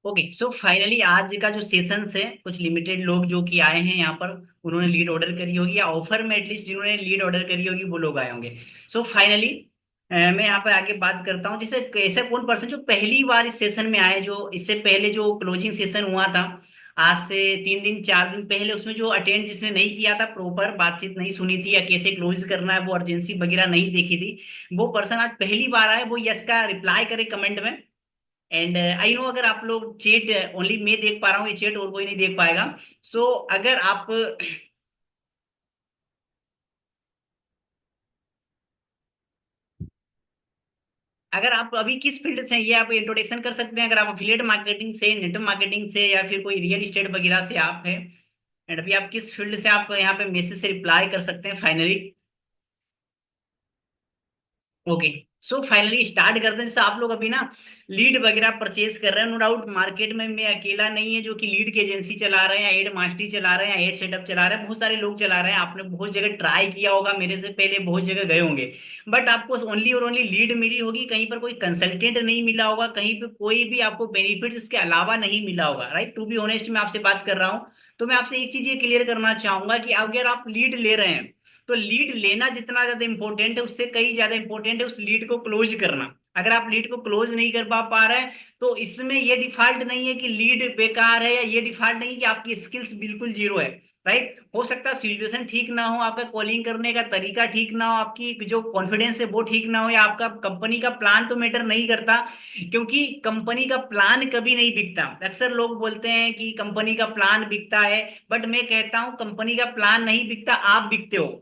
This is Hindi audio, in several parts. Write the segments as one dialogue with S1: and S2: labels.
S1: ओके, सो फाइनली आज का जो सेशन है, कुछ लिमिटेड लोग जो कि आए हैं यहाँ पर, उन्होंने लीड ऑर्डर करी होगी या ऑफर में एटलीस्ट जिन्होंने लीड ऑर्डर करी होगी वो लोग आए होंगे। सो फाइनली मैं यहाँ पर आगे बात करता हूँ, जैसे ऐसा कौन पर्सन जो पहली बार इस सेशन में आए, जो इससे पहले जो क्लोजिंग सेशन हुआ था आज से 3 दिन 4 दिन पहले, उसमें जो अटेंड जिसने नहीं किया था, प्रॉपर बातचीत नहीं सुनी थी या कैसे क्लोज करना है वो अर्जेंसी वगैरह नहीं देखी थी, वो पर्सन आज पहली बार आए, वो यस का रिप्लाई करे कमेंट में। एंड आई नो अगर आप लोग चेट ओनली मैं देख पा रहा हूँ, ये चेट और कोई नहीं देख पाएगा। सो अगर आप अगर आप अभी किस फील्ड से हैं, ये आप इंट्रोडक्शन कर सकते हैं, अगर आप अफिलिएट मार्केटिंग से, नेटवर्क मार्केटिंग से, या फिर कोई रियल एस्टेट वगैरह से आप हैं। एंड अभी आप किस फील्ड से, आप यहाँ पे मैसेज से रिप्लाई कर सकते हैं finally. Okay, so finally start करते हैं। जैसे आप लोग अभी ना लीड वगैरह परचेज कर रहे हैं, नो डाउट मार्केट में मैं अकेला नहीं है जो कि लीड की एजेंसी चला रहे हैं, एड मास्टरी चला रहे हैं, एड सेटअप चला रहे हैं, बहुत सारे लोग चला रहे हैं। आपने बहुत जगह ट्राई किया होगा, मेरे से पहले बहुत जगह गए होंगे, बट आपको ओनली और ओनली लीड मिली होगी, कहीं पर कोई कंसल्टेंट नहीं मिला होगा, कहीं पर कोई भी आपको बेनिफिट्स इसके अलावा नहीं मिला होगा, राइट। टू बी ऑनेस्ट मैं आपसे बात कर रहा हूँ, तो मैं आपसे एक चीज ये क्लियर करना चाहूंगा कि अगर आप लीड ले रहे हैं, तो लीड लेना जितना ज्यादा इंपॉर्टेंट है, उससे कई ज्यादा इंपॉर्टेंट है उस लीड को क्लोज करना। अगर आप लीड को क्लोज नहीं कर पा रहे हैं, तो इसमें ये डिफॉल्ट नहीं है कि लीड बेकार है, या ये डिफॉल्ट नहीं है कि आपकी स्किल्स बिल्कुल जीरो है, राइट। हो सकता है सिचुएशन ठीक ना हो, आपका कॉलिंग करने का तरीका ठीक ना हो, आपकी जो कॉन्फिडेंस है वो ठीक ना हो, या आपका कंपनी का प्लान तो मैटर नहीं करता, क्योंकि कंपनी का प्लान कभी नहीं बिकता। अक्सर लोग बोलते हैं कि कंपनी का प्लान बिकता है, बट मैं कहता हूं कंपनी का प्लान नहीं बिकता, आप बिकते हो।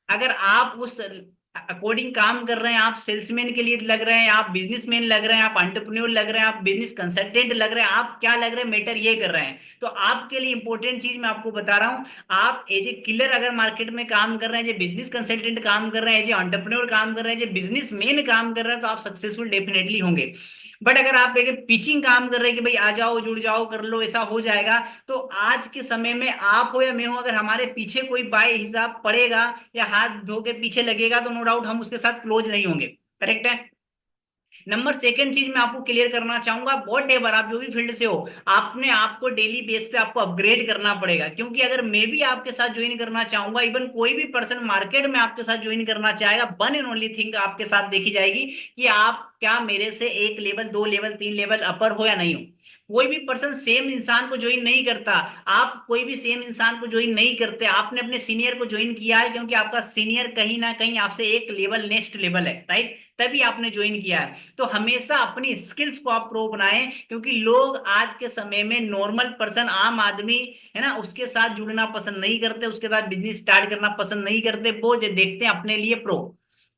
S1: अगर आप उस अकॉर्डिंग काम कर रहे हैं, आप सेल्समैन के लिए लग रहे हैं, आप बिजनेसमैन लग रहे हैं, आप एंटरप्रेन्योर लग रहे हैं, आप बिजनेस कंसल्टेंट लग रहे हैं, आप क्या लग रहे हैं, मैटर ये कर रहे हैं। तो आपके लिए इंपॉर्टेंट चीज मैं आपको बता रहा हूं, आप एज ए किलर अगर मार्केट में काम कर रहे हैं, जो बिजनेस कंसल्टेंट काम कर रहे हैं, जो एंटरप्रेन्योर काम कर रहे हैं, जो बिजनेसमैन काम कर रहे हैं, तो आप सक्सेसफुल डेफिनेटली होंगे। बट अगर आप एक पिचिंग काम कर रहे हैं कि भाई आ जाओ जुड़ जाओ कर लो ऐसा हो जाएगा, तो आज के समय में आप हो या मैं हूं, अगर हमारे पीछे कोई बाय हिसाब पड़ेगा या हाथ धो के पीछे लगेगा, तो नो डाउट हम उसके साथ क्लोज नहीं होंगे। करेक्ट है। नंबर सेकंड चीज मैं आपको क्लियर करना चाहूंगा, वॉट एवर आप जो भी फील्ड से हो, आपने आपको डेली बेस पे आपको अपग्रेड करना पड़ेगा, क्योंकि अगर मैं भी आपके साथ ज्वाइन करना चाहूंगा, इवन कोई भी पर्सन मार्केट में आपके साथ ज्वाइन करना चाहेगा, वन एंड ओनली थिंग आपके साथ देखी जाएगी कि आप क्या मेरे से 1 लेवल 2 लेवल 3 लेवल अपर हो या नहीं हो। कोई भी पर्सन सेम इंसान को ज्वाइन नहीं करता, आप कोई भी सेम इंसान को ज्वाइन नहीं करते, आपने अपने सीनियर को ज्वाइन किया है क्योंकि आपका सीनियर कहीं ना कहीं आपसे 1 लेवल नेक्स्ट लेवल है, राइट, तभी आपने ज्वाइन किया है। तो हमेशा अपनी स्किल्स को आप प्रो बनाएं, क्योंकि लोग आज के समय में नॉर्मल पर्सन, आम आदमी है ना, उसके साथ जुड़ना पसंद नहीं करते, उसके साथ बिजनेस स्टार्ट करना पसंद नहीं करते, वो जो देखते हैं अपने लिए प्रो।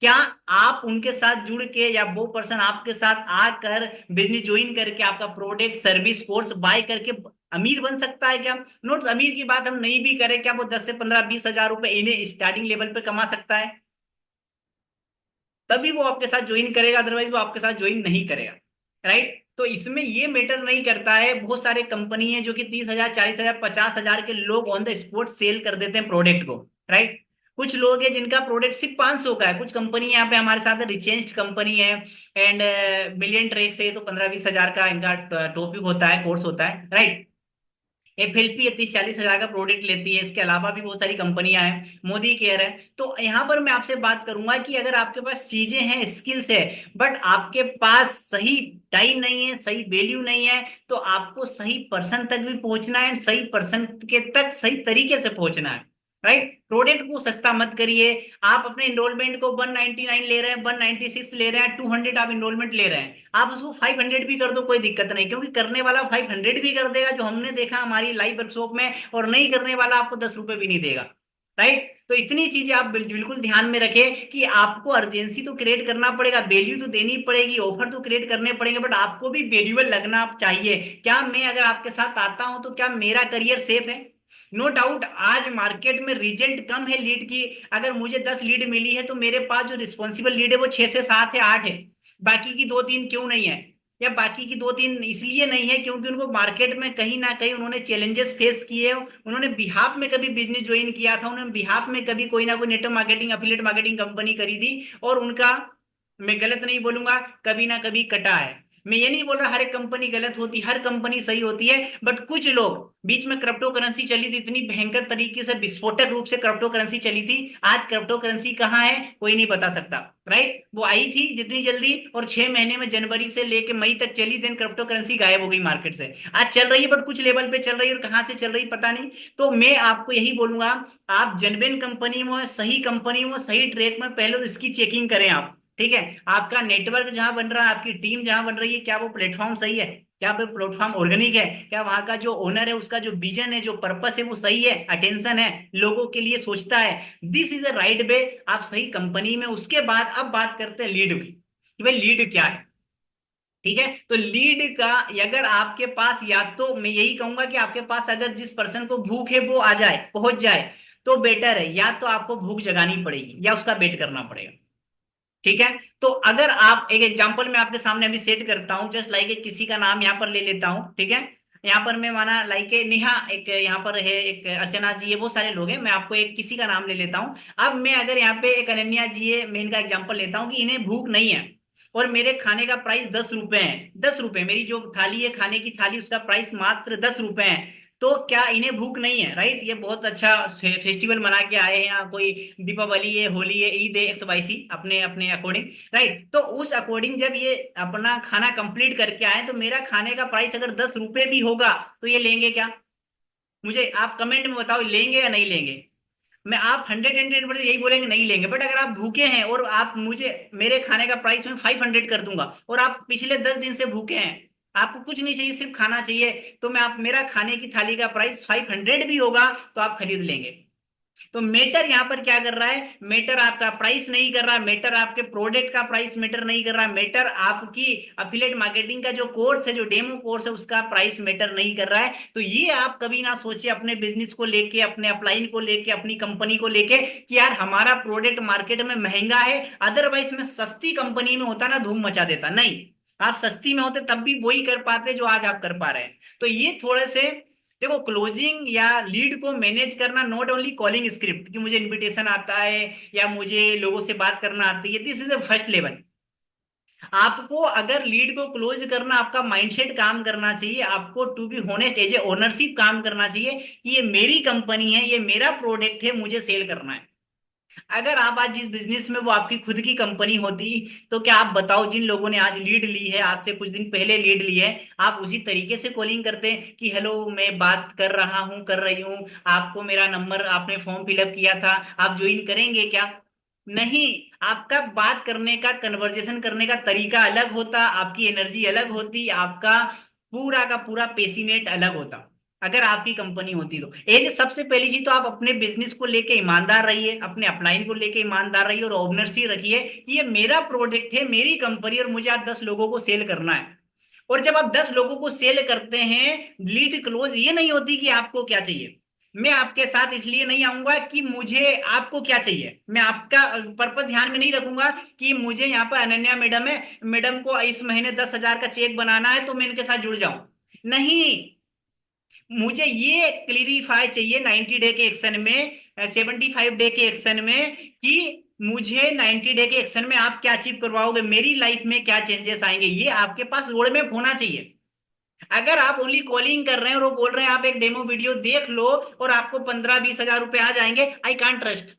S1: क्या आप उनके साथ जुड़ के, या वो पर्सन आपके साथ आकर बिजनेस ज्वाइन करके आपका प्रोडक्ट सर्विस कोर्स बाय करके अमीर बन सकता है क्या? नोट अमीर की बात हम नहीं भी करें, क्या वो 10 से 15 20 हजार रुपए इन्हें स्टार्टिंग लेवल पे कमा सकता है? तभी वो आपके साथ ज्वाइन करेगा, अदरवाइज वो आपके साथ ज्वाइन नहीं करेगा, राइट। तो इसमें ये मैटर नहीं करता है, बहुत सारे कंपनी है जो कि 30 हजार 40 हजार 50 हजार के लोग ऑन द स्पॉट सेल कर देते हैं प्रोडक्ट को, राइट। कुछ लोग हैं जिनका प्रोडक्ट सिर्फ 500 का है, कुछ कंपनी यहाँ पे हमारे साथ रिचेंज्ड कंपनी है, एंड मिलियन ट्रेक से तो 15 20 हजार का इनका टॉपिक होता है, कोर्स होता है, राइट। एफएलपी 30 40 हजार का प्रोडक्ट लेती है, इसके अलावा भी बहुत सारी कंपनियां हैं, मोदी केयर है। तो यहाँ पर मैं आपसे बात करूंगा कि अगर आपके पास चीजें हैं, स्किल्स है, बट आपके पास सही टाइम नहीं है, सही वैल्यू नहीं है, तो आपको सही पर्सन तक भी पहुंचना है, सही पर्सन के तक सही तरीके से पहुंचना है, राइट। प्रोडक्ट को सस्ता मत करिए। आप अपने इनरोलमेंट को 199 ले रहे हैं, 196 ले रहे हैं, 200 आप इनरोलमेंट ले रहे हैं, आप उसको 500 भी कर दो, कोई दिक्कत नहीं, क्योंकि करने वाला 500 भी कर देगा, जो हमने देखा हमारी लाइव वर्कशॉप में, और नहीं करने वाला आपको 10 रुपए भी नहीं देगा, राइट। तो इतनी चीजें आप बिल्कुल ध्यान में रखें कि आपको अर्जेंसी तो क्रिएट करना पड़ेगा, वैल्यू तो देनी पड़ेगी, ऑफर तो क्रिएट करने पड़ेंगे, बट आपको भी वैल्यूएबल लगना चाहिए। क्या मैं अगर आपके साथ आता हूं तो क्या मेरा करियर सेफ है? नो डाउट आज मार्केट में रिजल्ट कम है लीड की। अगर मुझे 10 लीड मिली है, तो मेरे पास जो रिस्पॉन्सिबल लीड है वो 6 से 7 है 8 है, बाकी की 2 3 क्यों नहीं है? या बाकी की 2 3 इसलिए नहीं है क्योंकि उनको मार्केट में कहीं ना कहीं उन्होंने चैलेंजेस फेस किए, उन्होंने बिहाफ में कभी बिजनेस ज्वाइन किया था, उन्होंने बिहाफ में कभी कोई ना कोई network marketing affiliate marketing company करी थी, और उनका, मैं गलत नहीं बोलूंगा, कभी ना कभी कटा है। मैं ये नहीं बोल रहा हर एक कंपनी गलत होती, हर कंपनी सही होती है, बट कुछ लोग, बीच में क्रिप्टो करेंसी चली थी, इतनी भयंकर तरीके से विस्फोटक रूप से क्रिप्टो करेंसी चली थी। आज क्रिप्टो करेंसी कहाँ है कोई नहीं बता सकता, राइट? वो आई थी जितनी जल्दी, और 6 महीने में जनवरी से लेके मई तक चली, देन क्रिप्टो करेंसी गायब हो गई मार्केट से। आज चल रही है बट कुछ लेवल पे चल रही है, और कहाँ से चल रही पता नहीं। तो मैं आपको यही बोलूंगा, आप जेन्युइन कंपनी में, सही कंपनी में, सही ट्रैक में, पहले तो इसकी चेकिंग करें आप, ठीक है? आपका नेटवर्क जहां बन रहा है, आपकी टीम जहां बन रही है, क्या वो प्लेटफॉर्म सही है? क्या वो प्लेटफॉर्म ऑर्गेनिक है? क्या वहां का जो ओनर है उसका जो विजन है, जो पर्पस है, वो सही है, अटेंशन है, लोगों के लिए सोचता है? This is a right way. आप सही कंपनी में, उसके बाद अब बात करते हैं लीड की, कि भाई लीड क्या है। ठीक है, तो लीड का, अगर आपके पास, या तो मैं यही कहूंगा कि आपके पास अगर जिस पर्सन को भूख है वो आ जाए, पहुंच जाए, तो बेटर है। या तो आपको भूख जगानी पड़ेगी या उसका वेट करना पड़ेगा। ठीक है, तो अगर आप, एक एग्जांपल मैं आपके सामने अभी सेट करता हूं, जस्ट लाइक किसी का नाम यहाँ पर ले लेता हूं, ठीक है? यहाँ पर मैं माना लाइक नेहा, एक यहाँ पर है, एक अर्चना जी है, बहुत सारे लोग हैं, मैं आपको एक किसी का नाम ले लेता हूं। अब मैं अगर यहाँ पे एक अनन्या जी है, मैं इनका एग्जांपल लेता हूँ कि इन्हें भूख नहीं है, और मेरे खाने का प्राइस 10 रुपए है, 10 रुपए, मेरी जो थाली है, खाने की थाली, उसका प्राइस मात्र 10 रुपए है। तो क्या इन्हें भूख नहीं है? राइट, ये बहुत अच्छा फेस्टिवल मना के आए हैं, यहाँ कोई दीपावली है, होली है, ईद है, XYZ, अपने अपने अकॉर्डिंग, राइट? तो उस अकॉर्डिंग जब ये अपना खाना कंप्लीट करके आए, तो मेरा खाने का प्राइस अगर 10 रुपए भी होगा, तो ये लेंगे क्या? मुझे आप कमेंट में बताओ, लेंगे या नहीं लेंगे? मैं, आप 100 यही बोलेंगे नहीं लेंगे। बट अगर आप भूखे हैं और आप मुझे, मेरे खाने का प्राइस मैं 500 कर दूंगा, और आप पिछले 10 दिन से भूखे हैं, आपको कुछ नहीं चाहिए, सिर्फ खाना चाहिए, तो मैं, आप, मेरा खाने की थाली का प्राइस 500 भी होगा, तो आप खरीद लेंगे। तो मेटर यहां पर क्या कर रहा है? मेटर आपका प्राइस नहीं कर रहा, मेटर आपके प्रोडक्ट का प्राइस मेटर नहीं कर रहा, मेटर आपकी अफिलिएट मार्केटिंग का जो कोर्स है, जो डेमो कोर्स है, उसका प्राइस मेटर नहीं कर रहा है। तो ये आप कभी ना सोचे अपने बिजनेस को लेके, अपने अपलाइन को लेके, अपनी कंपनी को लेके, कि यार हमारा प्रोडक्ट मार्केट में महंगा है, अदरवाइज मैं सस्ती कंपनी में होता ना, धूम मचा देता। नहीं, आप सस्ती में होते तब भी वही कर पाते जो आज आप कर पा रहे हैं। तो ये थोड़े से, देखो, क्लोजिंग या लीड को मैनेज करना, नॉट ओनली कॉलिंग स्क्रिप्ट कि मुझे इनविटेशन आता है या मुझे लोगों से बात करना आती है, this is a first level. आपको अगर लीड को क्लोज करना, आपका माइंडसेट काम करना चाहिए, आपको to be honest as a ownership काम करना चाहिए, कि ये मेरी कंपनी है, ये मेरा प्रोडक्ट है, मुझे सेल करना है। अगर आप आज जिस बिजनेस में, वो आपकी खुद की कंपनी होती, तो क्या आप बताओ, जिन लोगों ने आज लीड ली है, आज से कुछ दिन पहले लीड ली है, आप उसी तरीके से कॉलिंग करते हैं कि हेलो, मैं बात कर रहा हूं, कर रही हूं, आपको मेरा नंबर, आपने फॉर्म फिलअप किया था, आप ज्वाइन करेंगे क्या? नहीं, आपका बात करने का, कन्वर्जेशन करने का तरीका अलग होता, आपकी एनर्जी अलग होती, आपका पूरा का पूरा पेशीनेट अलग होता, अगर आपकी कंपनी होती तो। एज सबसे पहली चीज तो आप अपने बिजनेस को लेके ईमानदार रहिए, अपने अपलाइन को लेके ईमानदार रहिए, और ओनरशिप रखिए कि ये मेरा प्रोडक्ट है, मेरी कंपनी, और मुझे आज 10 लोगों को सेल करना है। और जब आप 10 लोगों को सेल करते हैं, लीड क्लोज ये नहीं होती कि आपको क्या चाहिए। मैं आपके साथ इसलिए नहीं आऊंगा कि मुझे, आपको क्या चाहिए, मैं आपका पर्पस ध्यान में नहीं रखूंगा कि मुझे यहाँ पर अनन्या मैडम है, मैडम को इस महीने 10,000 का चेक बनाना है, तो मैं इनके साथ जुड़ जाऊं। नहीं, मुझे ये क्लियरिफाई चाहिए 90 डे के एक्शन में, 75 डे के एक्शन में, कि मुझे 90 डे के एक्शन में आप क्या अचीव करवाओगे, मेरी लाइफ में क्या चेंजेस आएंगे, ये आपके पास रोड मैप होना चाहिए। अगर आप ओनली कॉलिंग कर रहे हैं और वो बोल रहे हैं आप एक डेमो वीडियो देख लो और आपको 15-20 हजार रुपए आ जाएंगे, आई कांट ट्रस्ट।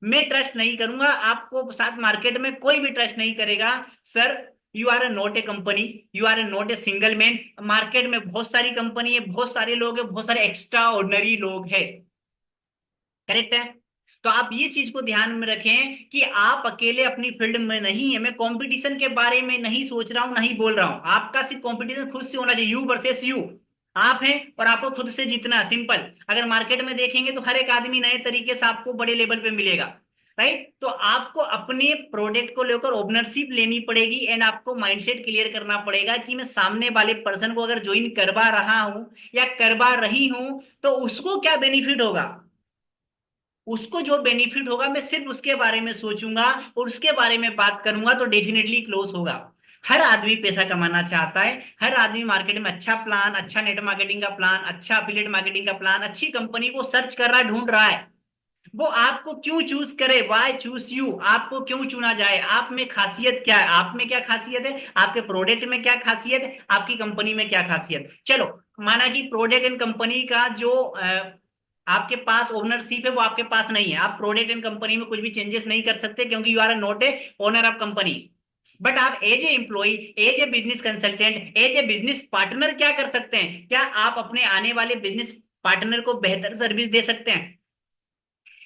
S1: मैं ट्रस्ट नहीं करूंगा आपको, साथ मार्केट में कोई भी ट्रस्ट नहीं करेगा। Sir, you are not a company, you are not a single man. Market में बहुत सारी कंपनी है, बहुत सारे लोग हैं, बहुत सारे एक्स्ट्रा ऑर्डिनरी लोग हैं। करेक्ट है? तो आप ये चीज को ध्यान में रखें कि आप अकेले अपनी फील्ड में नहीं है। मैं कंपटीशन के बारे में नहीं सोच रहा हूं, नहीं बोल रहा हूं। आपका सिर्फ कंपटीशन खुद से होना चाहिए, यू वर्सेस यू। आप हैं और आपको खुद से जीतना, सिंपल। अगर मार्केट में देखेंगे तो हर एक आदमी नए तरीके से आपको बड़े लेवल पे मिलेगा, राइट? तो आपको अपने प्रोडक्ट को लेकर ओनरशिप लेनी पड़ेगी, एंड आपको माइंडसेट क्लियर करना पड़ेगा कि मैं सामने वाले पर्सन को अगर ज्वाइन करवा रहा हूं या करवा रही हूं, तो उसको क्या बेनिफिट होगा। उसको जो बेनिफिट होगा, मैं सिर्फ उसके बारे में सोचूंगा और उसके बारे में बात करूंगा, तो डेफिनेटली क्लोज होगा। हर आदमी पैसा कमाना चाहता है, हर आदमी मार्केट में अच्छा प्लान, अच्छा नेट मार्केटिंग का प्लान, अच्छा अफिलिएट मार्केटिंग का प्लान, अच्छी कंपनी को सर्च कर रहा है, ढूंढ रहा है। वो आपको क्यों चूज करे, वाई चूज यू, आपको क्यों चुना जाए, आप में खासियत क्या है, आप में क्या खासियत है, आपके प्रोडक्ट में क्या खासियत है, आपकी कंपनी में क्या खासियत। चलो माना कि प्रोडक्ट एंड कंपनी का जो आपके पास ओनरशिप है वो आपके पास नहीं है, आप प्रोडक्ट एंड कंपनी में कुछ भी चेंजेस नहीं कर सकते क्योंकि you are not a owner of company. But आप as a employ, as a business consultant, as a business partner क्या कर सकते हैं, क्या आप अपने आने वाले बिजनेस पार्टनर को बेहतर सर्विस दे सकते हैं,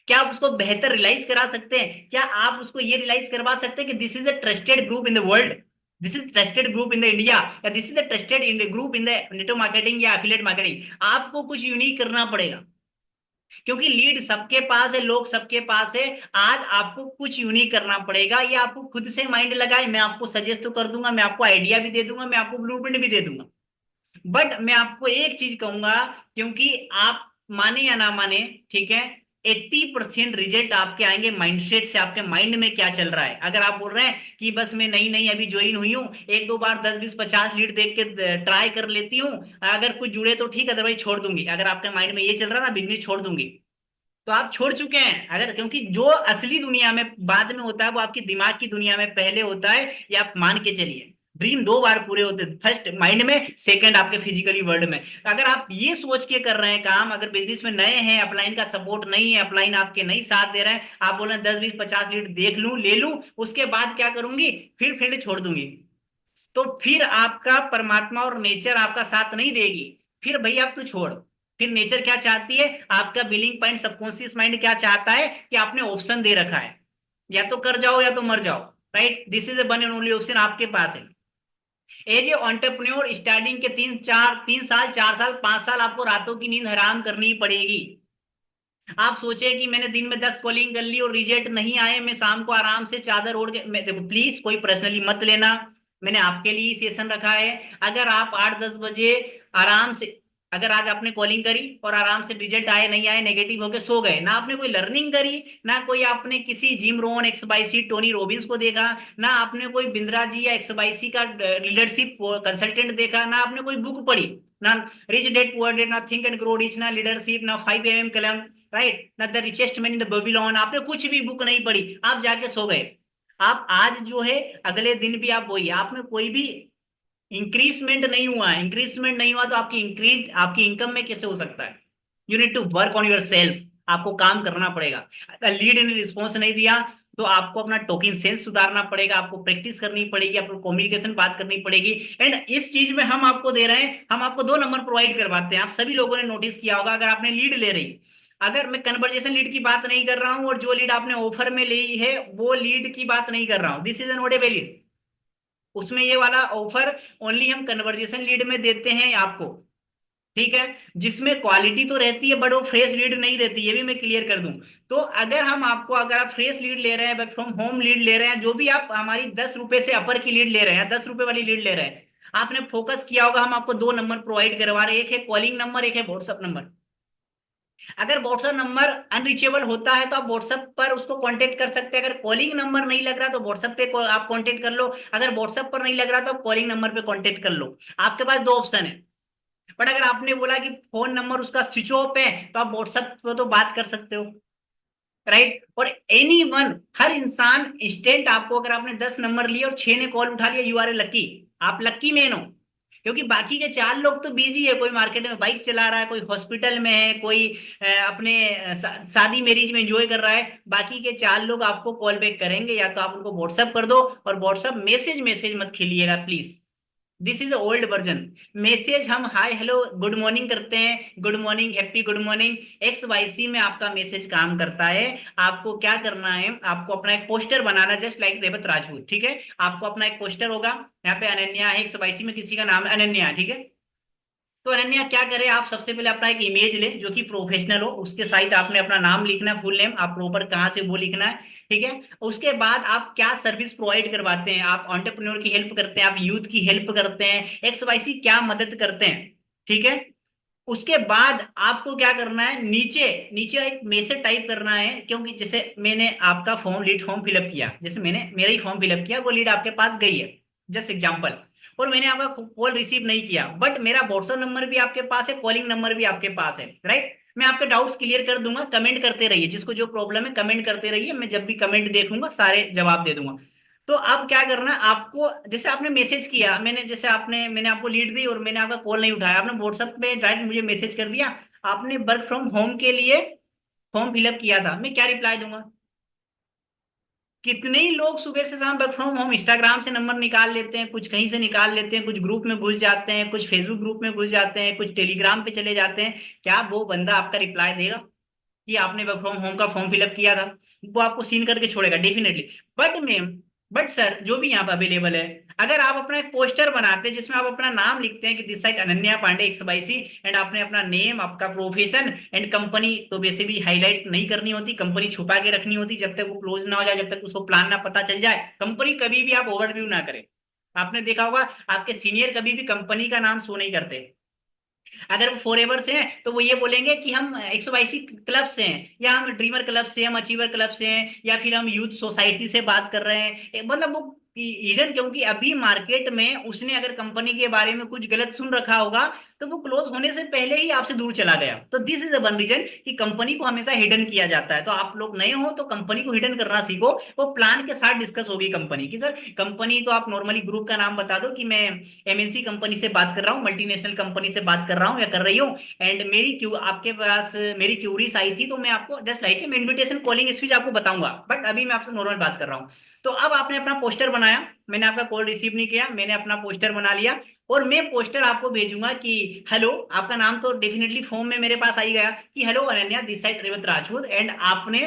S1: क्या आप उसको बेहतर रियलाइज करा सकते हैं, क्या आप उसको ये रियलाइज करवा सकते हैं कि this is a trusted group in the world, this is trusted group in the India, या this is a trusted in the group in the network marketing या एफिलिएट मार्केटिंग। आपको कुछ यूनिक करना पड़ेगा क्योंकि लीड सबके पास है, लोग सबके पास है। आज आपको कुछ यूनिक करना पड़ेगा, ये आपको खुद से माइंड लगाए, मैं आपको सजेस्ट तो कर दूंगा, मैं आपको आइडिया भी दे दूंगा, मैं आपको ब्लूप्रिंट भी दे दूंगा। बट मैं आपको एक चीज कहूंगा, क्योंकि आप माने या ना माने, ठीक है, 80% रिजल्ट आपके आएंगे माइंडसेट से, आपके माइंड में क्या चल रहा है। अगर आप बोल रहे हैं कि बस मैं नई नई अभी ज्वाइन हुई हूँ, एक दो बार 10 20 50 लीड देख के ट्राई कर लेती हूँ, अगर कुछ जुड़े तो ठीक, अदरवाइज छोड़ दूंगी, अगर आपके माइंड में ये चल रहा है ना बिजनेस छोड़ दूंगी, तो आप छोड़ चुके हैं। अगर क्योंकि जो असली दुनिया में बाद में होता है वो आपकी दिमाग की दुनिया में पहले होता है, ये आप मान के चलिए। ड्रीम दो बार पूरे होते हैं, फर्स्ट माइंड में, सेकंड आपके फिजिकली वर्ल्ड में। अगर आप ये सोच के कर रहे हैं काम, अगर बिजनेस में नए हैं, अपलाइन का सपोर्ट नहीं है, अपलाइन आपके नहीं साथ दे रहे हैं, आप बोल रहे हैं 10 20 50 लीड देख लूं ले लूं, उसके बाद क्या करूंगी, फिर फील्ड छोड़ दूंगी, तो फिर आपका परमात्मा और नेचर आपका साथ नहीं देगी। फिर भैया आप तो छोड़, फिर नेचर क्या चाहती है, आपका बिलिंग पॉइंट सबकॉन्शियस माइंड क्या चाहता है कि आपने ऑप्शन दे रखा है, या तो कर जाओ या तो मर जाओ। Right, this is a one and only option आपके पास है। एज ए ऑन्टरप्रन्योर स्टार्टिंग के 3 साल 4 साल 5 साल आपको रातों की नींद हराम करनी पड़ेगी। आप सोचे कि मैंने दिन में 10 कॉलिंग कर ली और रिजल्ट नहीं आए, मैं शाम को आराम से चादर ओढ़ के, मैं देखो प्लीज कोई पर्सनली मत लेना, मैंने आपके लिए सेशन रखा है। अगर आप 8 10 बजे आराम से, अगर आज आपने कॉलिंग करी और आराम से रिजल्ट आए नहीं आए नेगेटिव होके सो गए, ना आपने कोई लर्निंग करी, ना कोई आपने किसी जिम रोन एक्सवाईसी टोनी रॉबिन्स को देखा, ना आपने कोई बिंद्रा जी या एक्सवाईसी का लीडरशिप कंसल्टेंट देखा, ना आपने कोई बुक पढ़ी, ना रिच डेड पुअर डेड, ना थिंक एंड ग्रो रिच, ना लीडरशिप, ना 5 AM कलम, राइट, ना the richest man in the Babylon, आपने कुछ भी बुक नहीं पढ़ी, आप जाके सो गए। आप आज जो है, अगले दिन भी आप वही, आप में कोई भी इंक्रीजमेंट नहीं हुआ, इंक्रीजमेंट नहीं हुआ तो आपकी इंक्रीज आपकी इनकम में कैसे हो सकता है। You need to work on your self, आपको काम करना पड़ेगा। अगर लीड ने रिस्पॉन्स नहीं दिया तो आपको अपना टोकिंग सेंस सुधारना पड़ेगा, आपको प्रैक्टिस करनी पड़ेगी, आपको कम्युनिकेशन बात करनी पड़ेगी। एंड इस चीज में हम आपको दे रहे हैं, हम आपको 2 नंबर प्रोवाइड करवाते हैं। आप सभी लोगों ने नोटिस किया होगा, अगर आपने लीड ले रही, अगर मैं कन्वर्जेशन लीड की बात नहीं कर रहा हूं, और जो लीड आपने ऑफर में ली है वो लीड की बात नहीं कर रहा हूं, this is not a valid, उसमें ये वाला ऑफर ओनली हम कन्वर्जेशन लीड में देते हैं आपको, ठीक है, जिसमें क्वालिटी तो रहती है बट वो फ्रेश लीड नहीं रहती, ये भी मैं क्लियर कर दूं। तो अगर हम आपको, अगर आप फ्रेश लीड ले रहे हैं, वर्क फ्रॉम होम लीड ले रहे हैं, जो भी आप हमारी 10 रुपए से अपर की लीड ले रहे हैं, 10 रुपए वाली लीड ले रहे हैं, आपने फोकस किया होगा, हम आपको 2 नंबर प्रोवाइड करवा रहे हैं, एक है कॉलिंग नंबर, एक है व्हाट्सअप नंबर। अगर व्हाट्सएप नंबर अनरीचेबल होता है तो आप व्हाट्सएप पर उसको कांटेक्ट कर सकते हैं, अगर कॉलिंग नंबर नहीं लग रहा तो व्हाट्सएप पे आप कांटेक्ट कर लो, अगर व्हाट्सएप पर नहीं लग रहा तो आप कॉलिंग नंबर पे कांटेक्ट कर लो। आपके पास 2 ऑप्शन है। बट अगर आपने बोला कि फोन नंबर उसका स्विच ऑफ है तो आप व्हाट्सएप पे तो बात कर सकते हो, राइट। और एनी वन, हर इंसान इंस्टेंट, आपको अगर आपने 10 नंबर लिए और 6 ने कॉल उठा लिया, यू आर ए लकी, आप लक्की मैन हो। क्योंकि बाकी के 4 लोग तो बिजी है, कोई मार्केट में बाइक चला रहा है, कोई हॉस्पिटल में है, कोई अपने शादी मैरिज में एंजॉय कर रहा है, बाकी के 4 लोग आपको कॉल बैक करेंगे, या तो आप उनको व्हाट्सअप कर दो, और व्हाट्सअप मैसेज मैसेज मत खेलिएगा please, this is old version. Message हम हाय हेलो गुड मॉर्निंग करते हैं, good morning happy good morning, X Y C में आपका मैसेज काम करता है। आपको क्या करना है, आपको अपना एक पोस्टर बनाना, जस्ट लाइक रेवत राजपूत, ठीक है, आपको अपना एक पोस्टर होगा, यहाँ पे अनन्या है, एक्स वाई सी में किसी का नाम है अनन्या, ठीक है। तो अनन्या क्या करे, आप सबसे पहले अपना एक इमेज ले जो कि प्रोफेशनल हो, उसके साइड आपने अपना नाम लिखना है, फुल नेम, आप प्रॉपर कहाँ से वो लिखना है, ठीक है। उसके बाद आप क्या सर्विस प्रोवाइड करवाते हैं, आप एंटरप्रेन्योर की हेल्प करते हैं, आप यूथ की हेल्प करते हैं, एक्स वाई सी क्या मदद करते हैं, ठीक है। उसके बाद आपको क्या करना है, नीचे नीचे एक मैसेज टाइप करना है, क्योंकि जैसे मैंने आपका फॉर्म लीड फॉर्म फिलअप किया, जैसे मैंने मेरा ही फॉर्म फिलअप किया, वो लीड आपके पास गई है, जस्ट एग्जांपल, और मैंने आपका कॉल रिसीव नहीं किया, बट मेरा व्हाट्सएप नंबर भी आपके पास है, कॉलिंग नंबर भी आपके पास है, राइट। मैं आपके डाउट्स क्लियर कर दूंगा, कमेंट करते रहिए, जिसको जो प्रॉब्लम है कमेंट करते रहिए, मैं जब भी कमेंट देखूंगा सारे जवाब दे दूंगा। तो अब क्या करना है आपको, जैसे आपने मैसेज किया, मैंने आपको लीड दी और मैंने आपका कॉल नहीं उठाया, आपने व्हाट्सएप पे डायरेक्ट मुझे मैसेज कर दिया, आपने वर्क फ्रॉम होम के लिए फॉर्म फिलअप किया था, मैं क्या रिप्लाई दूंगा? कितने ही लोग सुबह से शाम वर्क फ्रॉम होम इंस्टाग्राम से नंबर निकाल लेते हैं, कुछ कहीं से निकाल लेते हैं, कुछ ग्रुप में घुस जाते हैं, कुछ फेसबुक ग्रुप में घुस जाते हैं, कुछ टेलीग्राम पे चले जाते हैं। क्या वो बंदा आपका रिप्लाई देगा कि आपने वर्क फ्रॉम होम का फॉर्म फिलअप किया था? वो आपको सीन करके छोड़ेगा definitely. But ma'am, but sir, जो भी यहाँ पर अवेलेबल है, अगर आप अपना एक पोस्टर बनाते हैं जिसमें आप अपना नाम लिखते हैं कि this site Ananya Pandey X Y C, and आपने अपना नेम, आपका प्रोफेशन एंड कंपनी तो वैसे भी हाईलाइट नहीं करनी होती, कंपनी छुपा के रखनी होती जब तक वो क्लोज ना हो जाए, जब तक उसको प्लान ना पता चल जाए, कंपनी कभी भी आप ओवरव्यू ना करें। आपने देखा होगा आपके सीनियर कभी भी कंपनी का नाम शो नहीं करते। अगर वो फॉरएवर से हैं तो वो ये बोलेंगे कि हम एक्सवाईसी क्लब से हैं, या हम ड्रीमर क्लब से, हम अचीवर क्लब से हैं, या फिर हम यूथ सोसाइटी से बात कर रहे हैं। मतलब वो हिडन, क्योंकि अभी मार्केट में उसने अगर कंपनी के बारे में कुछ गलत सुन रखा होगा तो वो क्लोज होने से पहले ही आपसे दूर चला गया। तो this is a one reason कि कंपनी को हमेशा हिडन किया जाता है। तो आप लोग नए हो तो कंपनी को हिडन करना सीखो। वो प्लान के साथ डिस्कस होगी कंपनी की। सर कंपनी तो आप नॉर्मली ग्रुप का नाम बता दो कि मैं एमएनसी कंपनी से बात कर रहा हूँ, मल्टीनेशनल कंपनी से बात कर रहा हूँ या कर रही हूँ, एंड मेरी क्यू आपके पास मेरी क्यूरीज आई थी, तो मैं आपको जस्ट लाइक मैं इन्विटेशन कॉलिंग स्पीच आपको बताऊंगा, बट अभी मैं आपसे नॉर्मल बात कर रहा हूँ। तो अब आपने अपना पोस्टर बनाया, मैंने आपका कॉल रिसीव नहीं किया, मैंने अपना पोस्टर बना लिया, और मैं पोस्टर आपको भेजूंगा कि हेलो, आपका नाम तो डेफिनेटली फॉर्म में मेरे पास आई गया कि hello Ananya, this side Revata Rajput, and आपने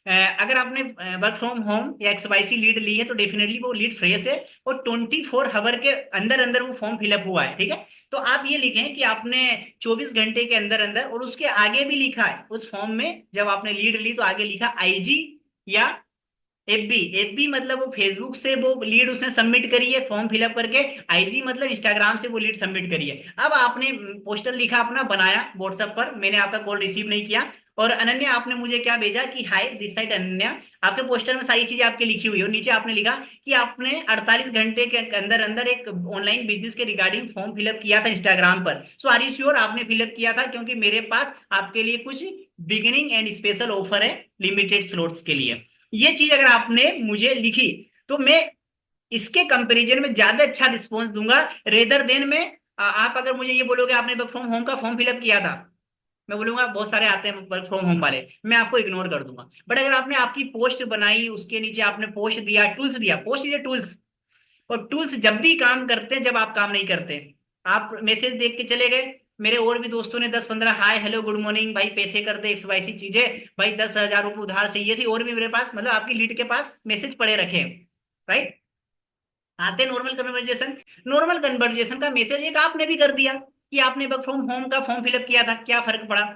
S1: अगर आपने वर्क फ्रॉम होम या एक्सवाईसी लीड ली है तो डेफिनेटली वो लीड फ्रेश है, और 24 आवर के अंदर अंदर वो फॉर्म फिलअप हुआ है, ठीक है। तो आप ये लिखें कि आपने 24 घंटे के अंदर अंदर, और उसके आगे भी लिखा है उस फॉर्म में, जब आपने लीड ली तो आगे लिखा आईजी या एफबी। एफबी मतलब वो फेसबुक से वो लीड उसने सबमिट करी है फॉर्म फिलअप करके, आईजी मतलब इंस्टाग्राम से वो लीड सबमिट करी है। अब आपने पोस्टर लिखा अपना, बनाया व्हाट्सएप पर, मैंने आपका कॉल रिसीव नहीं किया, और अनन्या आपने मुझे क्या भेजा कि हाय दिस साइड अनन्या। आपके पोस्टर में सारी चीजें आपकी लिखी हुई है, और नीचे आपने लिखा कि आपने 48 घंटे के अंदर अंदर एक ऑनलाइन बिजनेस के रिगार्डिंग फॉर्म फिलअप किया था इंस्टाग्राम पर। सो आर यू श्योर आपने फिलअप किया था? क्योंकि मेरे पास आपके लिए कुछ बिगिनिंग एंड स्पेशल ऑफर है लिमिटेड स्लॉट्स के लिए। ये चीज अगर आपने मुझे लिखी तो मैं इसके कंपैरिजन में ज्यादा अच्छा रिस्पॉन्स दूंगा, रेदर देन में आप अगर मुझे ये बोलोगे आपने वर्क फ्रॉम होम का फॉर्म फिलअप किया था, मैं बोलूंगा बहुत सारे आते हैं वर्क फ्रॉम होम वाले, मैं आपको इग्नोर कर दूंगा। बट अगर आपने आपकी पोस्ट बनाई, उसके नीचे आपने पोस्ट दिया, टूल्स दिया, पोस्ट दिया टूल्स, और टूल्स जब भी काम करते हैं जब आप काम नहीं करते, आप मैसेज देख के चले गए, मेरे और भी दोस्तों ने 10-15 हाय हेलो गुड मॉर्निंग भाई, पैसे कर दे, एक्स वाई सी चीजें, भाई 10,000 रुपये उधार चाहिए थी, और भी मेरे पास, मतलब आपकी लीड के पास मैसेज पड़े रखे हैं, राइट। आते नॉर्मल कन्वर्जेशन, नॉर्मल कन्वर्जेशन का मैसेज एक आपने भी कर दिया कि आपने वर्क फ्रॉम होम का फॉर्म फिलअप किया था, क्या फर्क पड़ा?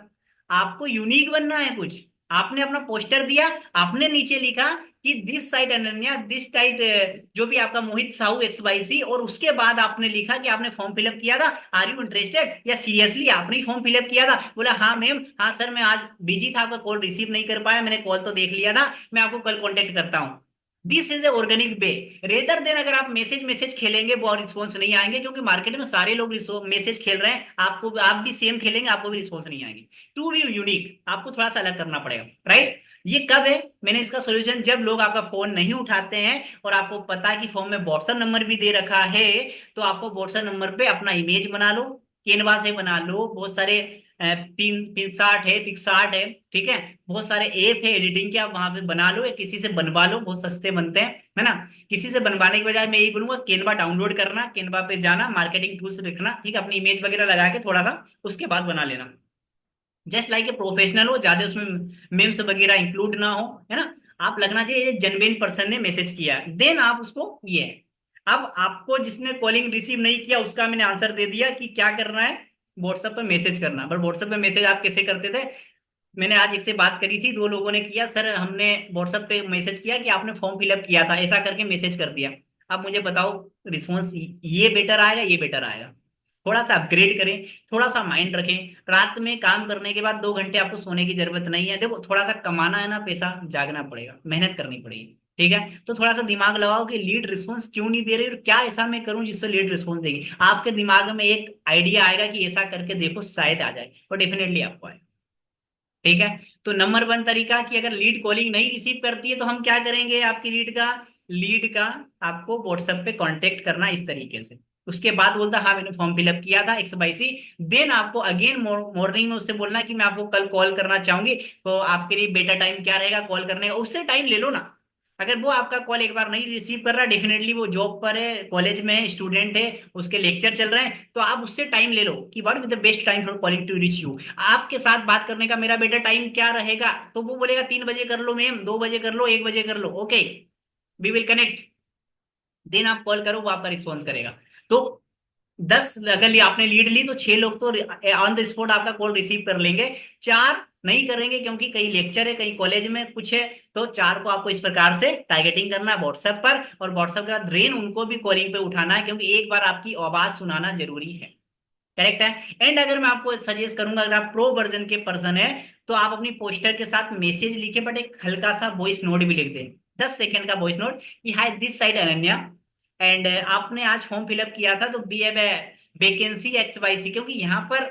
S1: आपको यूनिक बनना है कुछ, आपने अपना पोस्टर दिया, आपने नीचे लिखा कि this site Ananya, this site जो भी आपका मोहित साहू एक्स वाई सी, और उसके बाद आपने लिखा कि आपने फॉर्म फिलअप किया था, आर यू इंटरेस्टेड, या सीरियसली आपने ही फॉर्म फिलअप किया था? बोला हाँ मैम, हाँ सर, मैं आज बिजी था, आपका कॉल रिसीव नहीं कर पाया, मैंने कॉल तो देख लिया था, मैं आपको कल कॉन्टेक्ट करता हूँ। This is a organic way. Rather than अगर आप मैसेज मैसेज खेलेंगे वो रिस्पॉन्स नहीं आएंगे, क्योंकि मार्केट में सारे लोग मैसेज खेल रहे हैं, आपको आप भी सेम खेलेंगे, आपको भी रिस्पॉन्स नहीं आएंगे। टू बी यूनिक आपको थोड़ा सा अलग करना पड़ेगा, राइट। ये कब है? मैंने इसका सोल्यूशन, जब लोग आपका फोन नहीं उठाते हैं और आपको पता है कि फॉर्म में व्हाट्सएप नंबर भी दे रखा है, तो आपको व्हाट्सएप नंबर पे अपना इमेज बना लो, कैनवा से बना लो, बहुत सारे पिंसार्ट है, पिक्सार्ट है, ठीक है, बहुत सारे ऐप है एडिटिंग के, आप वहां पे बना लो या किसी से बनवा लो, बहुत सस्ते बनते हैं, है ना। किसी से बनवाने के बजाय मैं यही बोलूंगा कैनवा डाउनलोड करना, कैनवा पे जाना, मार्केटिंग टूल्स लिखना, ठीक है, अपनी इमेज वगैरह लगा के थोड़ा सा, उसके बाद बना लेना, जस्ट लाइक ए प्रोफेशनल हो, ज्यादा उसमें मेम्स वगैरह इंक्लूड ना हो, है ना। आप लगना चाहिए ये जेन्युइन पर्सन ने मैसेज किया है, देन आप उसको ये है। अब आपको जिसने कॉलिंग रिसीव नहीं किया उसका मैंने आंसर दे दिया कि क्या करना है, व्हाट्सएप पे मैसेज करना। पर व्हाट्सएप पे मैसेज आप कैसे करते थे? मैंने आज एक से बात करी थी, दो लोगों ने किया, सर हमने व्हाट्सएप पे मैसेज किया कि आपने फॉर्म फिलअप किया था, ऐसा करके मैसेज कर दिया। अब मुझे बताओ रिस्पॉन्स ये बेटर आएगा, ये बेटर आएगा? थोड़ा सा अपग्रेड करें, थोड़ा सा माइंड रखें। रात में काम करने के बाद 2 घंटे आपको सोने की जरूरत नहीं है। देखो थोड़ा सा कमाना है ना पैसा, जागना पड़ेगा, मेहनत करनी पड़ेगी, ठीक है। तो थोड़ा सा दिमाग लगाओ कि लीड रिस्पॉन्स क्यों नहीं दे रही, और क्या ऐसा मैं करूं जिससे लीड रिस्पॉन्स देगी। आपके दिमाग में एक आइडिया आएगा कि ऐसा करके देखो शायद आ जाए, और डेफिनेटली आपको आएगा। ठीक है। तो नंबर वन तरीका कि अगर लीड कॉलिंग नहीं रिसीव करती है तो हम क्या करेंगे, आपकी लीड का आपको व्हाट्सएप पे कांटेक्ट करना इस तरीके से। उसके बाद बोलता हाँ मैंने फॉर्म फिलअप किया था XYZ। देन आपको अगेन मॉर्निंग में उससे बोलना कि मैं आपको कल कॉल करना चाहूंगी, तो आपके लिए बेटर टाइम क्या रहेगा कॉल करने का, उससे टाइम ले लो ना। अगर वो आपका कॉल एक बार नहीं रिसीव कर रहा, डेफिनेटली वो जॉब पर है, कॉलेज में है, स्टूडेंट है, उसके लेक्चर चल रहे हैं, तो आप उससे टाइम ले लो कि what is the best time for calling to reach you. आपके साथ बात करने का मेरा बेटर टाइम क्या रहेगा, तो वो बोलेगा 3 बजे कर लो मैम, 2 बजे कर लो, 1 बजे कर लो, okay we will connect. Then आप कॉल करो, वो आपका रिस्पॉन्स करेगा। तो 10 अगर आपने लीड ली तो 6 लोग तो ऑन द स्पॉट आपका कॉल रिसीव कर लेंगे। 4 नहीं करेंगे क्योंकि कहीं लेक्चर है, कहीं कॉलेज में कुछ है। तो 4 को आपको इस प्रकार से टारगेटिंग करना है व्हाट्सएप पर, और व्हाट्सएप के बाद रेन उनको भी कॉलिंग पे उठाना है, क्योंकि एक बार आपकी आवाज सुनाना जरूरी है। करेक्ट है। एंड अगर मैं आपको सजेस्ट करूंगा, अगर आप प्रो वर्जन के पर्सन है, तो आप अपनी पोस्टर के साथ मैसेज लिखे, बट एक हल्का सा वॉइस नोट भी लिख दें, 10 सेकंड का वॉइस नोट कि hi this side Ananya, and आपने आज फॉर्म फिलअप किया था तो बी ए वैकेंसी XYZ। क्योंकि यहाँ पर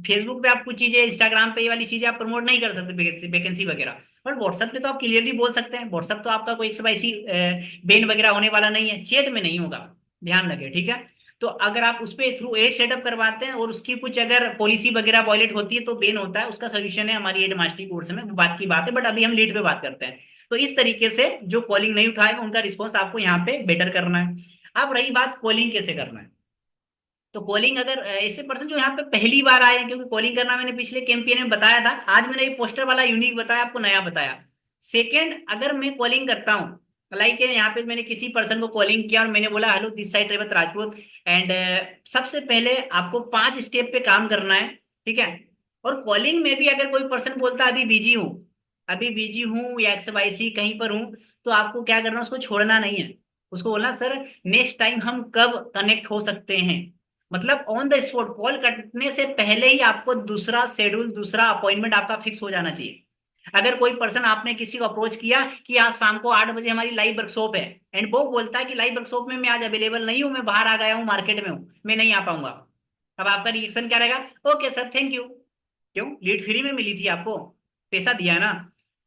S1: फेसबुक पे आप कुछ चीजें, इंस्टाग्राम पे ये वाली चीजें आप प्रमोट नहीं कर सकते वैकेंसी वगैरह, और व्हाट्सएप पे तो आप क्लियरली बोल सकते हैं। व्हाट्सएप तो आपका कोई XYZ बैन वगैरह होने वाला नहीं है, चैट में नहीं होगा, ध्यान रखें, ठीक है। तो अगर आप उस पे थ्रू एड सेटअप करवाते हैं और उसकी कुछ अगर पॉलिसी वगैरह वॉयलेट होती है तो बैन होता है, उसका सोल्यूशन है हमारी एड मास्टरी कोर्स में, वो बात की बात है, बट अभी हम लीड पे बात करते हैं। तो इस तरीके से जो कॉलिंग नहीं उठाएगा उनका रिस्पॉन्स आपको यहाँ पे बेटर करना है। अब रही बात कॉलिंग कैसे करना है, तो कॉलिंग अगर ऐसे पर्सन जो यहाँ पे पहली बार आए हैं, क्योंकि कॉलिंग करना मैंने पिछले कैंपेन में बताया था, आज मैंने ये पोस्टर वाला यूनिक बताया, आपको नया बताया। सेकेंड, अगर मैं कॉलिंग करता हूँ, लाइक यहाँ पे मैंने किसी पर्सन को कॉलिंग किया और मैंने बोला hello this side Revata Rajput, and सबसे पहले आपको 5 स्टेप पे काम करना है, ठीक है। और कॉलिंग में भी अगर कोई पर्सन बोलता है अभी बिजी हूँ या XYZ कहीं पर हूँ, तो आपको क्या करना है, उसको छोड़ना नहीं है। उसको बोलना सर नेक्स्ट टाइम हम कब कनेक्ट हो सकते हैं, मतलब ऑन द स्पॉट कॉल कटने से पहले ही आपको दूसरा शेड्यूल, दूसरा अपॉइंटमेंट आपका फिक्स हो जाना चाहिए। अगर कोई पर्सन, आपने किसी को अप्रोच किया कि आज शाम को 8 बजे हमारी लाइव वर्कशॉप है, एंड वो बोलता है कि लाइव वर्कशॉप में मैं आज अवेलेबल नहीं हूं, मैं बाहर आ गया हूं, मार्केट में हूं, मैं नहीं आ पाऊंगा, अब आपका रिएक्शन क्या रहेगा, ओके सर थैंक यू। क्यों, लीड फ्री में मिली थी आपको, पैसा दिया ना,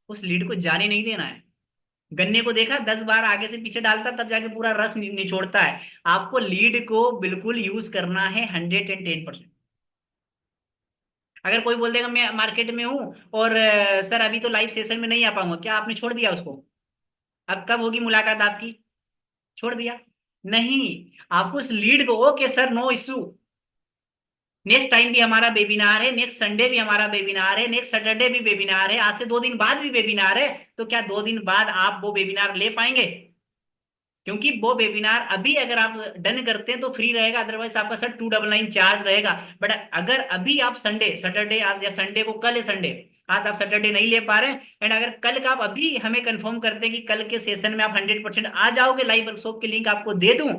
S1: उस लीड को जाने नहीं देना है। गन्ने को देखा 10 बार आगे से पीछे डालता तब जाके पूरा रस निचोड़ता है। आपको लीड को बिल्कुल यूज करना है 110%। अगर कोई बोल देगा मैं मार्केट में हूँ और सर अभी तो लाइव सेशन में नहीं आ पाऊंगा, क्या आपने छोड़ दिया उसको? अब कब होगी मुलाकात आपकी? छोड़ दिया? नहीं, आपको उस लीड को, okay sir no issue, next time भी हमारा वेबिनार है, नेक्स्ट संडे भी हमारा वेबिनार है, नेक्स्ट सैटरडे भी वेबिनार है, आज से 2 दिन बाद भी वेबिनार है, तो क्या 2 दिन बाद आप वो वेबिनार ले पाएंगे? क्योंकि वो वेबिनार अभी अगर आप डन करते हैं तो फ्री रहेगा, अदरवाइज आपका सर 299 चार्ज रहेगा। बट अगर अभी आप संडे सैटरडे, आज या संडे को, कल है संडे, आज आप सैटरडे नहीं ले पा रहे हैं, एंड अगर कल का आप अभी हमें कंफर्म करते हैं कि कल के सेशन में आप 100% आ जाओगे, लाइव वर्कशॉप की लिंक आपको दे दूं,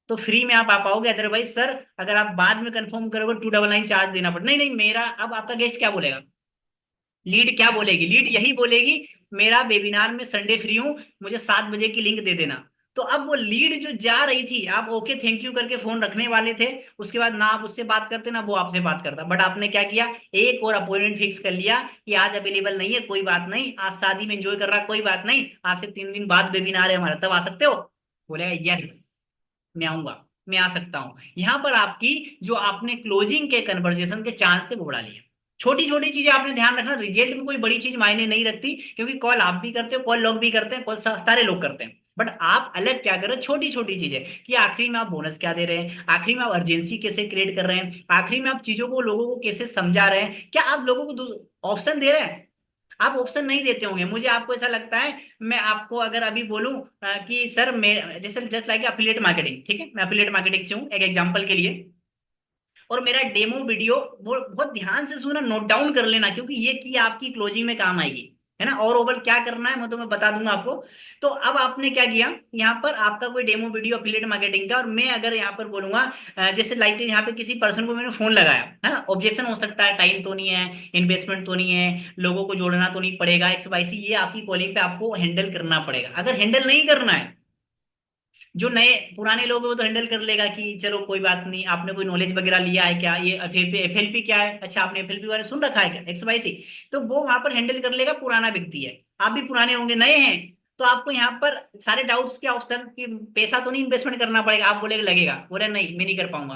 S1: तो फ्री में आप आ पाओगे। अदरवाइज सर अगर आप बाद में कंफर्म करोगे 299 चार्ज देना पड़े, नहीं नहीं, मेरा अब आपका गेस्ट क्या बोलेगा, लीड क्या बोलेगी, लीड यही बोलेगी मेरा वेबिनार में संडे फ्री हूं, मुझे 7 बजे की लिंक दे देना। तो अब वो लीड जो जा रही थी, आप ओके थैंक यू करके फोन रखने वाले थे, उसके बाद ना आप उससे बात करते ना वो आपसे बात करता, बट आपने क्या किया, एक और अपॉइंटमेंट फिक्स कर लिया कि आज अवेलेबल नहीं है, कोई बात नहीं, आज शादी में एंजॉय कर रहा, कोई बात नहीं, आज से 3 दिन बाद वेबिनार है हमारा, तब आ सकते हो? बोलेगा यस मैं आऊंगा, मैं आ सकता हूं। यहां पर आपकी जो आपने क्लोजिंग के कन्वर्जेशन के चांस थे वो बढ़ा लिए। छोटी छोटी चीजें आपने ध्यान रखना, रिजल्ट में कोई बड़ी चीज मायने नहीं रखती, क्योंकि कॉल आप भी करते हो, कॉल लोग भी करते हैं, कॉल सारे लोग करते हैं, बट आप अलग क्या करो, छोटी छोटी चीजें, कि आखिरी में आप बोनस क्या दे रहे हैं, आखिरी में आप अर्जेंसी कैसे क्रिएट कर रहे हैं, आखिरी में आप चीजों को, लोगों को कैसे समझा रहे हैं, क्या आप लोगों को ऑप्शन दे रहे हैं? आप ऑप्शन नहीं देते होंगे, मुझे आपको ऐसा लगता है। मैं आपको अगर अभी बोलूं कि सर मैं जैसे जस्ट लाइक अफिलिएट मार्केटिंग, ठीक है, मैं अफिलिएट मार्केटिंग से हूं एक एग्जांपल के लिए, और मेरा डेमो वीडियो, वो बहुत ध्यान से सुना, नोट डाउन कर लेना, क्योंकि ये की आपकी क्लोजिंग में काम आएगी, है ना। और ओवर क्या करना है मैं तुम्हें बता दूंगा आपको। तो अब आपने क्या किया, यहाँ पर आपका कोई डेमो वीडियो अफिलिएट मार्केटिंग का, और मैं अगर यहाँ पर बोलूंगा जैसे लाइक यहाँ पे किसी पर्सन को मैंने फोन लगाया, है ना, ऑब्जेक्शन हो सकता है, टाइम तो नहीं है, इन्वेस्टमेंट तो नहीं है, लोगों को जोड़ना तो नहीं पड़ेगा, XYZ, ये आपकी कॉलिंग पे आपको हैंडल करना पड़ेगा। अगर हैंडल नहीं करना है जो नए पुराने लोग हैं वो तो हैंडल कर लेगा कि चलो कोई बात नहीं, आपने कोई नॉलेज वगैरह लिया है क्या, ये एफएलपी क्या है, अच्छा आपने एफएलपी बारे में सुन रखा है क्या, एक्स वाई सी, तो वो वहां पर हैंडल कर लेगा, पुराना व्यक्ति है। आप भी पुराने होंगे, नए हैं, तो आपको यहाँ पर सारे डाउट्स के ऑप्शन की, पैसा तो नहीं इन्वेस्टमेंट करना पड़ेगा, आप बोलेगा लगेगा, बोले नहीं मैं नहीं कर पाऊंगा,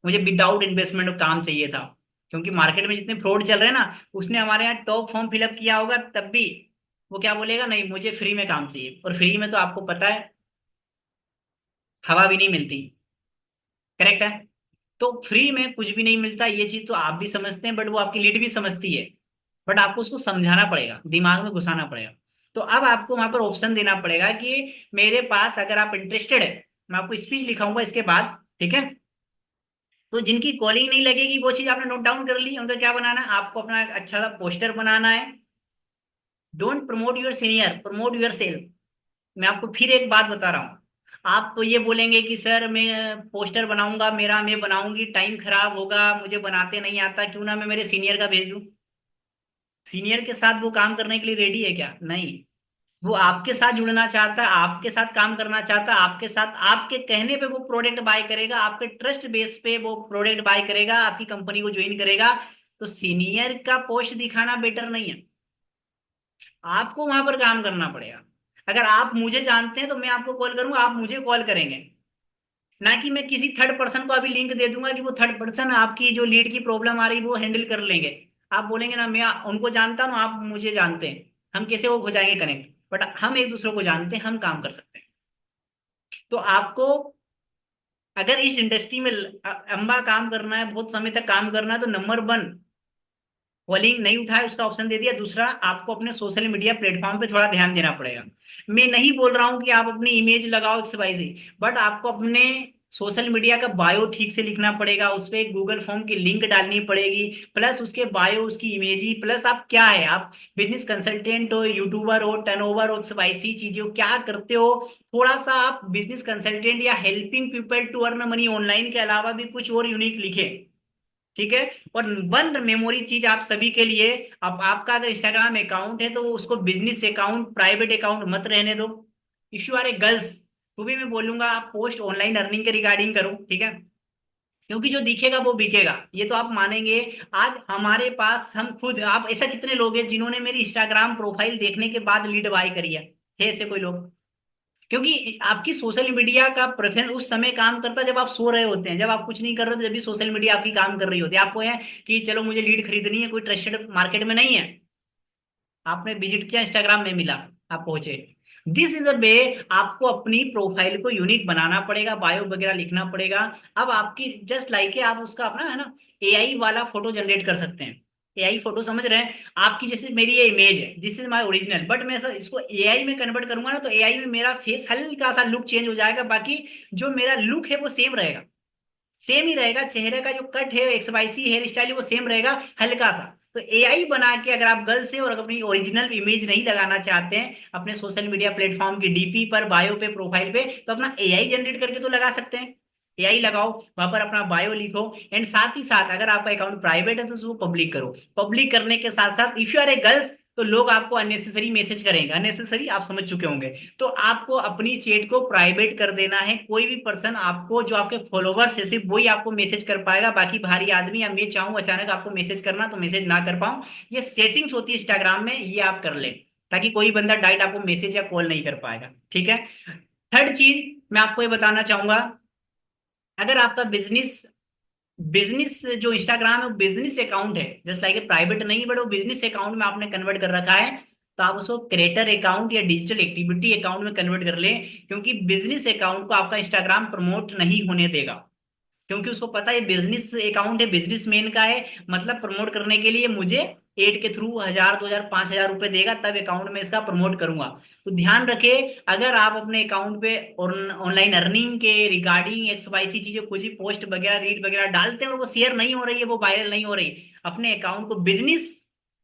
S1: मुझे विदाउट इन्वेस्टमेंट काम चाहिए था। क्योंकि मार्केट में जितने फ्रॉड चल रहे हैं ना, उसने हमारे यहाँ टॉप फॉर्म फिलअप किया होगा तब भी वो क्या बोलेगा, नहीं मुझे फ्री में काम चाहिए, और फ्री में तो आपको पता है हवा भी नहीं मिलती। करेक्ट है। तो फ्री में कुछ भी नहीं मिलता, ये चीज तो आप भी समझते हैं, बट वो आपकी लीड भी समझती है, बट आपको उसको समझाना पड़ेगा, दिमाग में घुसाना पड़ेगा। तो अब आपको वहां पर ऑप्शन देना पड़ेगा कि मेरे पास अगर आप इंटरेस्टेड है, मैं आपको स्पीच लिखाऊंगा इसके बाद, ठीक है। तो जिनकी कॉलिंग नहीं लगेगी वो चीज आपने नोट डाउन कर ली, उनका क्या बनाना है, आपको अपना एक अच्छा सा पोस्टर बनाना है। Don't promote your senior, promote your self. मैं आपको फिर एक बात बता रहा हूँ, आप तो ये बोलेंगे कि सर मैं पोस्टर बनाऊंगा, मेरा मैं बनाऊंगी, टाइम खराब होगा, मुझे बनाते नहीं आता, क्यों ना मैं मेरे सीनियर का भेज दूं। सीनियर के साथ वो काम करने के लिए रेडी है क्या, नहीं। वो आपके साथ जुड़ना चाहता है, आपके साथ काम करना चाहता है, आपके साथ आपके कहने पे वो प्रोडक्ट बाय करेगा, आपके ट्रस्ट बेस पे वो प्रोडक्ट बाय करेगा, आपकी कंपनी को ज्वाइन करेगा। तो सीनियर का पोस्ट दिखाना बेटर नहीं है, आपको वहां पर काम करना पड़ेगा। अगर आप मुझे जानते हैं तो मैं आपको कॉल करूंगा, आप मुझे कॉल करेंगे, ना कि मैं किसी थर्ड पर्सन को अभी लिंक दे दूंगा कि वो थर्ड पर्सन आपकी जो लीड की प्रॉब्लम आ रही है वो हैंडल कर लेंगे। आप बोलेंगे ना मैं उनको जानता हूँ, आप मुझे जानते हैं, हम कैसे वो हो जाएंगे कनेक्ट, बट हम एक दूसरे को जानते हैं, हम काम कर सकते हैं। तो आपको अगर इस इंडस्ट्री में लंबा काम करना है, बहुत समय तक काम करना है, तो नंबर वन, कॉलिंग नहीं उठाए उसका ऑप्शन दे दिया। दूसरा, आपको अपने सोशल मीडिया प्लेटफॉर्म पे थोड़ा ध्यान देना पड़ेगा। मैं नहीं बोल रहा हूं कि आप अपनी इमेज लगाओ एक्स वाई जी, बट आपको अपने सोशल मीडिया का बायो ठीक से लिखना पड़ेगा, उस पर गूगल फॉर्म की लिंक डालनी पड़ेगी, प्लस उसके बायो उसकी इमेज ही, प्लस आप क्या है, आप बिजनेस कंसल्टेंट हो, यूट्यूबर हो, टर्नओवर हो, एक्स वाई सी चीजें हो, क्या करते हो। थोड़ा सा आप बिजनेस कंसल्टेंट या helping people to earn money online के अलावा भी कुछ और यूनिक लिखे, ठीक है। और वन मेमोरी चीज आप सभी के लिए, अब आपका अगर इंस्टाग्राम अकाउंट है तो वो उसको बिजनेस अकाउंट, प्राइवेट अकाउंट मत रहने दो। If you are a girls, तो भी मैं बोलूंगा आप पोस्ट ऑनलाइन अर्निंग के रिगार्डिंग करो, ठीक है। क्योंकि जो दिखेगा वो बिकेगा, ये तो आप मानेंगे। आज हमारे पास हम खुद, आप ऐसा कितने लोग हैं जिन्होंने मेरी इंस्टाग्राम प्रोफाइल देखने के बाद लीड बाय करी है ऐसे कोई लोग। क्योंकि आपकी सोशल मीडिया का प्रेफरेंस उस समय काम करता है जब आप सो रहे होते हैं, जब आप कुछ नहीं कर रहे होते, जब भी सोशल मीडिया आपकी काम कर रही होती है। आपको है कि चलो मुझे लीड खरीदनी है, कोई ट्रस्टेड मार्केट में नहीं है, आपने विजिट किया, इंस्टाग्राम में मिला, आप पहुंचे। दिस इज अ वे, आपको अपनी प्रोफाइल को यूनिक बनाना पड़ेगा, बायो वगैरह लिखना पड़ेगा। अब आपकी जस्ट लाइक है, आप उसका अपना है ना एआई वाला फोटो जनरेट कर सकते हैं। एआई फोटो समझ रहे हैं आपकी, जैसे मेरी ये इमेज है, this is my original, but मैं इसको एआई में कन्वर्ट करूंगा ना, तो एआई में मेरा फेस हल्का सा लुक चेंज हो जाएगा, बाकी जो मेरा लुक है वो सेम रहेगा, सेम ही रहेगा, चेहरे का जो कट है, X Y C hair style है वो सेम रहेगा, हल्का सा। तो एआई बना के अगर आप गर्ल से और अपनी ओरिजिनल इमेज नहीं लगाना चाहते हैं अपने सोशल मीडिया प्लेटफॉर्म की डीपी पर, बायो पे, प्रोफाइल पे, तो अपना एआई जनरेट करके तो लगा सकते हैं। एआई लगाओ, वहां पर अपना बायो लिखो, एंड साथ ही साथ अगर आपका अकाउंट प्राइवेट है तो उसको पब्लिक करो। पब्लिक करने के साथ साथ if you are a girls, तो लोग आपको अननेसेसरी मैसेज करेंगे, अननेसेसरी आप समझ चुके होंगे। तो आपको अपनी चैट को प्राइवेट कर देना है, कोई भी पर्सन आपको, जो आपके फॉलोवर्स है सिर्फ वही आपको मैसेज कर पाएगा, बाकी बाहरी आदमी, या मैं चाहूँ अचानक आपको मैसेज करना तो मैसेज ना कर पाऊं। ये सेटिंग्स होती है इंस्टाग्राम में, ये आप कर ले, ताकि कोई बंदा डायरेक्ट आपको मैसेज या कॉल नहीं कर पाएगा, ठीक है। थर्ड चीज मैं आपको ये बताना चाहूंगा, अगर आपका बिजनेस, बिजनेस जो इंस्टाग्राम है वो बिजनेस अकाउंट है, जस्ट लाइक प्राइवेट नहीं, बट वो बिजनेस अकाउंट में आपने कन्वर्ट कर रखा है, तो आप उसको क्रिएटर अकाउंट या डिजिटल एक्टिविटी अकाउंट में कन्वर्ट कर लें। क्योंकि बिजनेस अकाउंट को आपका इंस्टाग्राम प्रमोट नहीं होने देगा, क्योंकि उसको पता है बिजनेस अकाउंट है, बिजनेसमैन का है, मतलब प्रमोट करने के लिए मुझे एड के थ्रू 1000, 2000, 5000 रुपए देगा, तब अकाउंट में इसका प्रमोट करूंगा। तो ध्यान रखें, अगर आप अपने अकाउंट पे ऑनलाइन अर्निंग के रिगार्डिंग एक्स वाई सी चीजें कुछ भी पोस्ट वगैरह, रीड वगैरह डालते हैं और वो शेयर नहीं हो रही है, वो वायरल नहीं हो रही, अपने अकाउंट को बिजनेस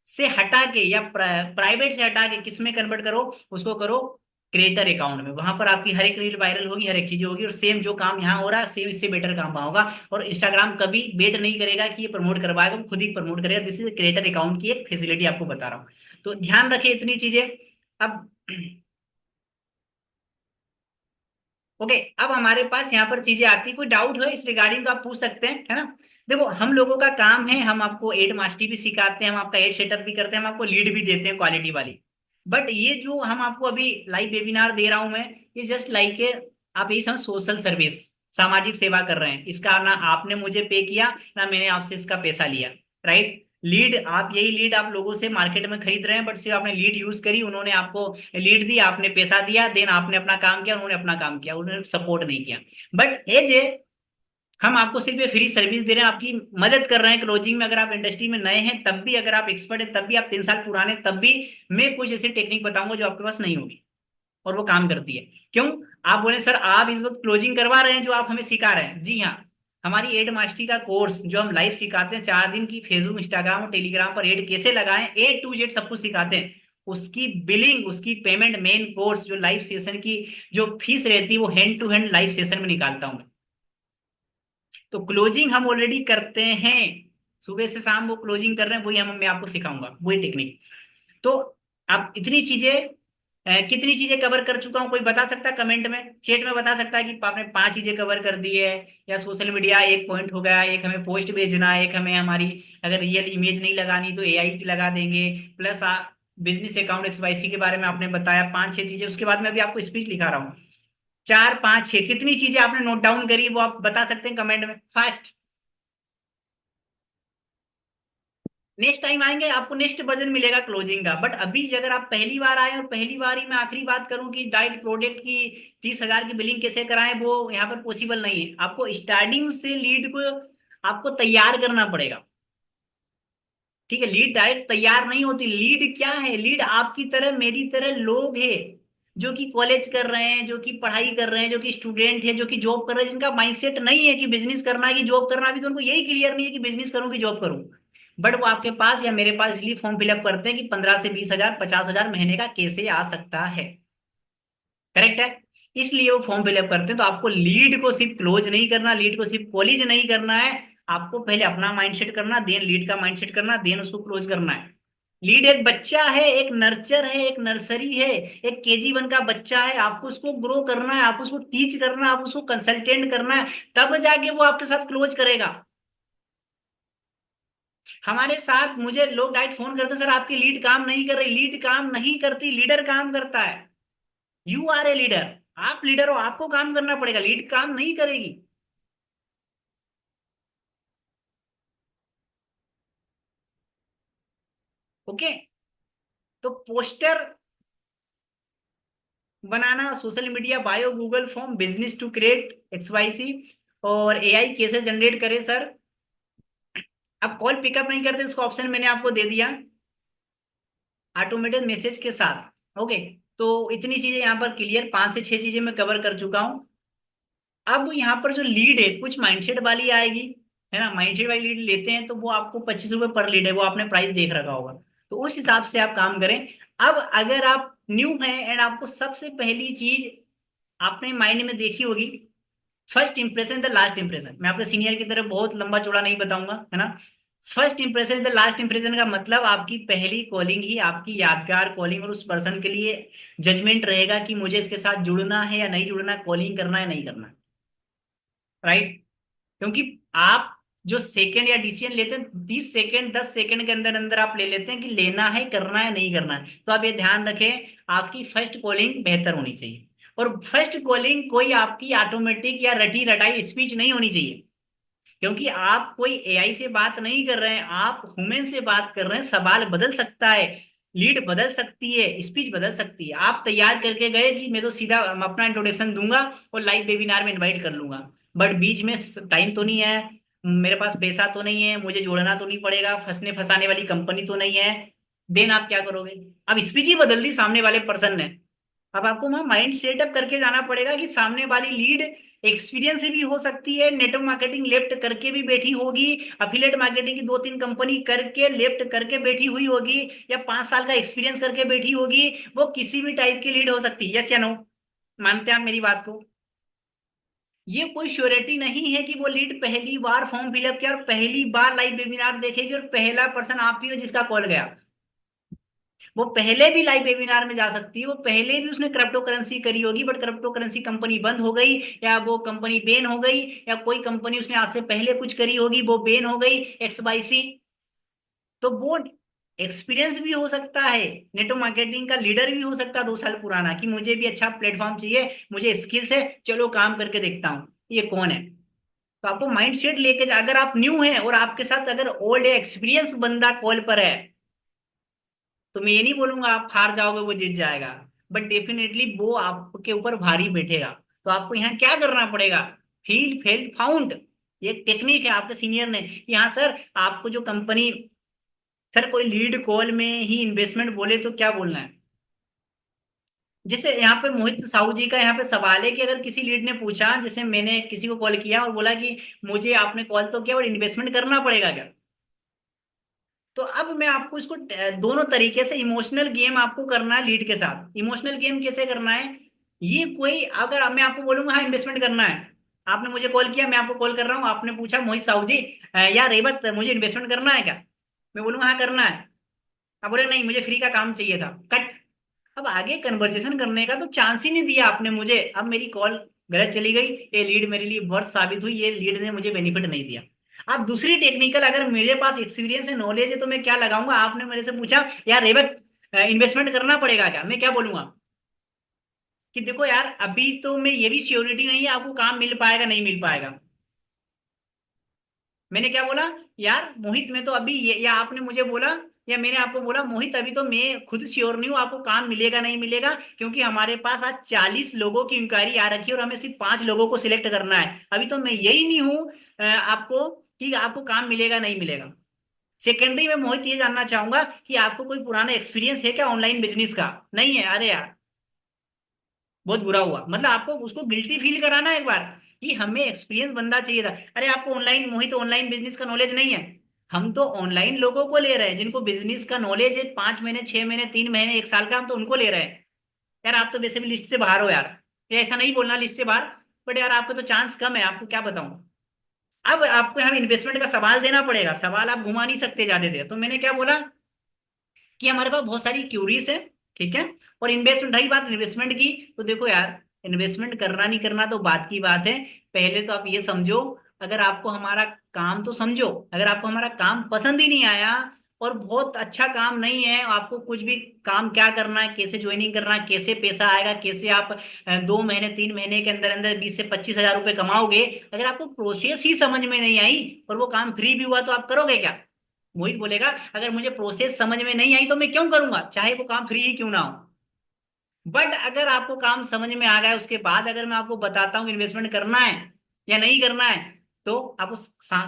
S1: से हटा के या प्राइवेट से हटा के किस में कन्वर्ट करो, उसको करो क्रिएटर अकाउंट में। वहां पर आपकी हर एक रील वायरल होगी, हर एक चीज होगी, और सेम जो काम यहाँ हो रहा है सेम इससे बेटर काम वहाँ होगा। और इंस्टाग्राम कभी वेट नहीं करेगा कि ये प्रमोट करवाएगा, वो खुद ही प्रमोट करेगा। दिस इज क्रिएटर अकाउंट की एक फैसिलिटी आपको बता रहा हूँ। तो ध्यान रखें इतनी चीजें। अब ओके, अब हमारे पास यहाँ पर चीजें आती, कोई डाउट हो इस रिगार्डिंग तो आप पूछ सकते हैं, है ना। देखो हम लोगों का काम है, हम आपको एड मास्टरी भी सिखाते हैं, हम आपका एड सेटअप भी करते हैं, हम आपको लीड भी देते हैं क्वालिटी वाली। बट ये जो हम आपको अभी लाइव वेबिनार दे रहा हूं मैं, ये जस्ट लाइक ए, आप यही समझ सोशल सर्विस, सामाजिक सेवा कर रहे हैं। इसका ना आपने मुझे पे किया, ना मैंने आपसे इसका पैसा लिया, राइट। लीड आप, यही लीड आप लोगों से मार्केट में खरीद रहे हैं, बट सिर्फ आपने लीड यूज करी, उन्होंने आपको लीड दी, आपने पैसा दिया, देन आपने अपना काम किया, उन्होंने अपना काम किया, उन्होंने सपोर्ट नहीं किया। बट एज ए, हम आपको सिर्फ ये फ्री सर्विस दे रहे हैं, आपकी मदद कर रहे हैं क्लोजिंग में। अगर आप इंडस्ट्री में नए हैं तब भी, अगर आप एक्सपर्ट हैं तब भी, आप 3 साल पुराने तब भी, मैं कुछ ऐसी टेक्निक बताऊंगा जो आपके पास नहीं होगी, और वो काम करती है। क्यों? आप बोले सर आप इस वक्त क्लोजिंग करवा रहे हैं जो आप हमें सिखा रहे हैं, जी हाँ। हमारी एड मास्टरी का कोर्स जो हम लाइव सिखाते हैं 4 दिन की, फेसबुक इंस्टाग्राम और टेलीग्राम पर एड कैसे लगाएं, A to Z सब कुछ सिखाते हैं। उसकी बिलिंग, उसकी पेमेंट, मेन कोर्स जो लाइव सेशन की जो फीस रहती है, वो hand to hand live session में निकालता हूं मैं। तो क्लोजिंग हम ऑलरेडी करते हैं, सुबह से शाम वो क्लोजिंग कर रहे हैं, वही हम, मैं आपको सिखाऊंगा वही टेक्निक। तो आप इतनी चीजें, कितनी चीजें कवर कर चुका हूं, कोई बता सकता है कमेंट में, चैट में बता सकता है कि आपने 5 चीजें कवर कर दी है। या सोशल मीडिया एक पॉइंट हो गया, एक हमें पोस्ट भेजना है, एक हमें हमारी अगर रियल इमेज नहीं लगानी तो एआई की लगा देंगे, प्लस बिजनेस अकाउंट XYZ के बारे में आपने बताया 5-6 चीजें। उसके बाद में अभी आपको स्पीच लिखा रहा हूँ, 4-5-6 कितनी चीजें आपने नोट डाउन करी वो आप बता सकते हैं कमेंट में फास्ट। नेक्स्ट टाइम आएंगे आपको नेक्स्ट वर्जन मिलेगा क्लोजिंग का। बट अभी अगर आप पहली बार आए, और पहली बार ही मैं आखिरी बात करूं कि डाइट प्रोडक्ट की 30,000 की बिलिंग कैसे कराएं, वो यहाँ पर पॉसिबल नहीं है। आपको स्टार्टिंग से लीड को आपको तैयार करना पड़ेगा, ठीक है। लीड डायरेक्ट तैयार नहीं होती। लीड क्या है? लीड आपकी तरह मेरी तरह लोग हैं, जो कि कॉलेज कर रहे हैं, जो कि पढ़ाई कर रहे हैं, जो कि स्टूडेंट है, जो कि जॉब कर रहे हैं, जिनका माइंडसेट नहीं है कि बिजनेस करना है कि जॉब करना है। अभी तो उनको यही क्लियर नहीं है कि बिजनेस करूं कि जॉब करूं। बट वो आपके पास या मेरे पास इसलिए फॉर्म फिलअप करते हैं कि 15 से 20 हजार 50 हजार महीने का कैसे आ सकता है, करेक्ट है। इसलिए वो फॉर्म फिलअप करते हैं। तो आपको लीड को सिर्फ क्लोज नहीं करना, लीड को सिर्फ कॉलेज नहीं करना है, आपको पहले अपना माइंडसेट करना, देन लीड का माइंडसेट करना, देन उसको क्लोज करना है। लीड एक बच्चा है, एक नर्चर है, एक नर्सरी है, एक KG 1 का बच्चा है। आपको उसको ग्रो करना है, आपको उसको टीच करना है, आपको उसको कंसल्टेंट करना है, तब जाके वो आपके साथ क्लोज करेगा। हमारे साथ मुझे लोग डायरेक्ट फोन करते, सर आपकी लीड काम नहीं कर रही। लीड काम नहीं करती, लीडर काम करता है। यू आर ए लीडर, आप लीडर हो, आपको काम करना पड़ेगा, लीड काम नहीं करेगी। ओके। तो पोस्टर बनाना, social media bio, Google form, business to create XYZ, और AI कैसे जनरेट करे सर। अब कॉल पिकअप नहीं करते, उसका ऑप्शन मैंने आपको दे दिया ऑटोमेटेड मैसेज के साथ। ओके। तो इतनी चीजें यहाँ पर क्लियर, 5 से 6 चीजें मैं कवर कर चुका हूँ। अब यहाँ पर जो लीड है कुछ माइंडसेट वाली आएगी, है ना। माइंडसेट वाली लीड लेते हैं तो वो आपको 25 रुपए पर लीड है, वो आपने प्राइस देख रखा होगा, तो उस हिसाब से आप काम करें। अब अगर आप न्यू हैं एंड आपको सबसे पहली चीज आपने माइंड में देखी होगी, first impression the last impression. मैं अपने सीनियर की तरह बहुत लंबा चौड़ा नहीं बताऊंगा, है ना। First impression the last impression का मतलब आपकी पहली कॉलिंग ही आपकी यादगार कॉलिंग, और उस पर्सन के लिए जजमेंट रहेगा कि मुझे इसके साथ जुड़ना है या नहीं जुड़ना, कॉलिंग करना है नहीं करना, राइट। क्योंकि आप जो सेकंड या डिसीजन लेते हैं 30 सेकंड 10 सेकंड के अंदर अंदर आप ले लेते हैं कि लेना है, करना है, नहीं करना है। तो आप ये ध्यान रखें, आपकी फर्स्ट कॉलिंग बेहतर होनी चाहिए। और फर्स्ट कॉलिंग कोई आपकी ऑटोमेटिक या रटी रटाई स्पीच नहीं होनी चाहिए, क्योंकि आप कोई AI से बात नहीं कर रहे हैं, आप ह्यूमन से बात कर रहे हैं। सवाल बदल सकता है, लीड बदल सकती है, स्पीच बदल सकती है। आप तैयार करके गए कि मैं तो सीधा अपना इंट्रोडक्शन दूंगा और लाइव वेबिनार में इनवाइट कर लूंगा, बट बीच में टाइम तो नहीं है, मेरे पास पैसा तो नहीं है, मुझे जोड़ना तो नहीं पड़ेगा, फंसने फंसाने वाली कंपनी तो नहीं है, देन आप क्या करोगे? अब स्पीच ही बदल दी सामने वाले पर्सन ने। अब आपको वहां माइंड सेटअप करके जाना पड़ेगा कि सामने वाली लीड एक्सपीरियंस से भी हो सकती है, नेटवर्क मार्केटिंग लेफ्ट करके भी बैठी होगी, अफिलिएट मार्केटिंग की 2-3 कंपनी करके लेफ्ट करके बैठी हुई होगी, या 5 साल का एक्सपीरियंस करके बैठी होगी। वो किसी भी टाइप की लीड हो सकती है, यस या नो, मानते हैं आप मेरी बात को? ये कोई श्योरिटी नहीं है कि वो लीड पहली बार फॉर्म फिलअप किया और पहली बार लाइव वेबिनार देखेगी और पहला पर्सन आप ही हो जिसका कॉल गया। वो पहले भी लाइव वेबिनार में जा सकती है, वो पहले भी उसने क्रिप्टो करेंसी करी होगी, बट क्रिप्टो करेंसी कंपनी बंद हो गई, या वो कंपनी बैन हो गई, या कोई कंपनी उसने आज से पहले कुछ करी होगी वो बैन हो गई, एक्स वाई सी। तो वो एक्सपीरियंस भी हो सकता है, नेटवर्क मार्केटिंग का लीडर भी हो सकता है 2 साल पुराना, कि मुझे भी अच्छा प्लेटफॉर्म चाहिए, मुझे स्किल्स है, चलो काम करके देखता हूँ ये कौन है। तो आपको माइंड सेट लेके अगर आप न्यू हैं और आपके साथ अगर ओल्ड एक्सपीरियंस बंदा कॉल पर है, तो मैं ये नहीं बोलूंगा आप हार जाओगे वो जीत जाएगा, बट डेफिनेटली वो आपके ऊपर भारी बैठेगा। तो आपको यहाँ क्या करना पड़ेगा, फील फेल फाउंड, ये टेक्निक है आपके सीनियर ने। यहाँ सर आपको जो कंपनी, सर कोई लीड कॉल में ही इन्वेस्टमेंट बोले तो क्या बोलना है। जैसे यहाँ पे मोहित साहू जी का यहाँ पे सवाल है कि अगर किसी लीड ने पूछा, जैसे मैंने किसी को कॉल किया और बोला कि मुझे आपने कॉल तो किया और इन्वेस्टमेंट करना पड़ेगा क्या। तो अब मैं आपको इसको दोनों तरीके से इमोशनल गेम आपको करना है लीड के साथ। इमोशनल गेम कैसे करना है, ये कोई अगर मैं आपको बोलूंगा हाँ इन्वेस्टमेंट करना है, आपने मुझे कॉल किया, मैं आपको कॉल कर रहा हूँ, आपने पूछा मोहित साहू जी यार रेवत मुझे इन्वेस्टमेंट करना है क्या, मैं बोलूंगा हाँ करना है, आप बोले नहीं मुझे फ्री का काम चाहिए था, कट। अब आगे कन्वर्सेशन करने का तो चांस ही नहीं दिया आपने मुझे, अब मेरी कॉल गलत चली गई, ये लीड मेरे लिए वर्थ साबित हुई, ये लीड ने मुझे बेनिफिट नहीं दिया। अब दूसरी टेक्निकल, अगर मेरे पास एक्सपीरियंस है नॉलेज है तो मैं क्या लगाऊंगा, आपने मेरे से पूछा यार रेवत इन्वेस्टमेंट करना पड़ेगा क्या, मैं क्या बोलूंगा कि देखो यार अभी तो मैं ये भी श्योरिटी नहीं है आपको काम मिल पाएगा नहीं मिल पाएगा। मैंने क्या बोला, यार मोहित में तो अभी या आपने मुझे बोला, या मैंने आपको बोला मोहित अभी तो मैं खुद श्योर नहीं हूँ आपको काम मिलेगा नहीं मिलेगा, क्योंकि हमारे पास आज 40 लोगों की इंक्वायरी आ रखी है और हमें सिर्फ 5 लोगों को सिलेक्ट करना है, अभी तो मैं यही नहीं हूँ आपको कि आपको काम मिलेगा नहीं मिलेगा। सेकेंडरी में मोहित ये जानना चाहूंगा कि आपको कोई पुराना एक्सपीरियंस है क्या ऑनलाइन बिजनेस का, नहीं है, अरे यार बहुत बुरा हुआ, मतलब आपको उसको गिल्टी फील कराना है एक बार कि हमें एक्सपीरियंस बंदा चाहिए था। अरे आपको ऑनलाइन मोहित ऑनलाइन बिजनेस का नॉलेज नहीं है, हम तो ऑनलाइन लोगों को ले रहे हैं जिनको बिजनेस का नॉलेज है, 5 महीने 6 महीने 3 महीने 1 साल का, हम तो उनको ले रहे हैं। यार आप तो वैसे भी लिस्ट से बाहर हो यार, ये ऐसा नहीं बोलना लिस्ट से बाहर, बट यार आपको तो चांस कम है, आपको क्या बताऊं। अब आपको यहाँ इन्वेस्टमेंट का सवाल देना पड़ेगा, सवाल आप घुमा नहीं सकते ज्यादा देर, तो मैंने क्या बोला कि हमारे पास बहुत सारी क्यूरीज है, ठीक है, और इन्वेस्टमेंट, रही बात इन्वेस्टमेंट की, तो देखो यार इन्वेस्टमेंट करना नहीं करना तो बात की बात है, पहले तो आप ये समझो, अगर आपको हमारा काम, तो समझो अगर आपको हमारा काम पसंद ही नहीं आया और बहुत अच्छा काम नहीं है, आपको कुछ भी काम क्या करना है, कैसे ज्वाइनिंग करना है, कैसे पैसा आएगा, कैसे आप 2 महीने 3 महीने के अंदर अंदर 20 से 25 हजार रुपए कमाओगे, अगर आपको प्रोसेस ही समझ में नहीं आई और वो काम फ्री भी हुआ तो आप करोगे क्या। मोहित बोलेगा अगर मुझे प्रोसेस समझ में नहीं आई तो मैं क्यों करूंगा, चाहे वो काम फ्री ही क्यों ना हो। बट अगर आपको काम समझ में आ गया उसके बाद अगर मैं आपको बताता हूँ इन्वेस्टमेंट करना है या नहीं करना है, तो आपको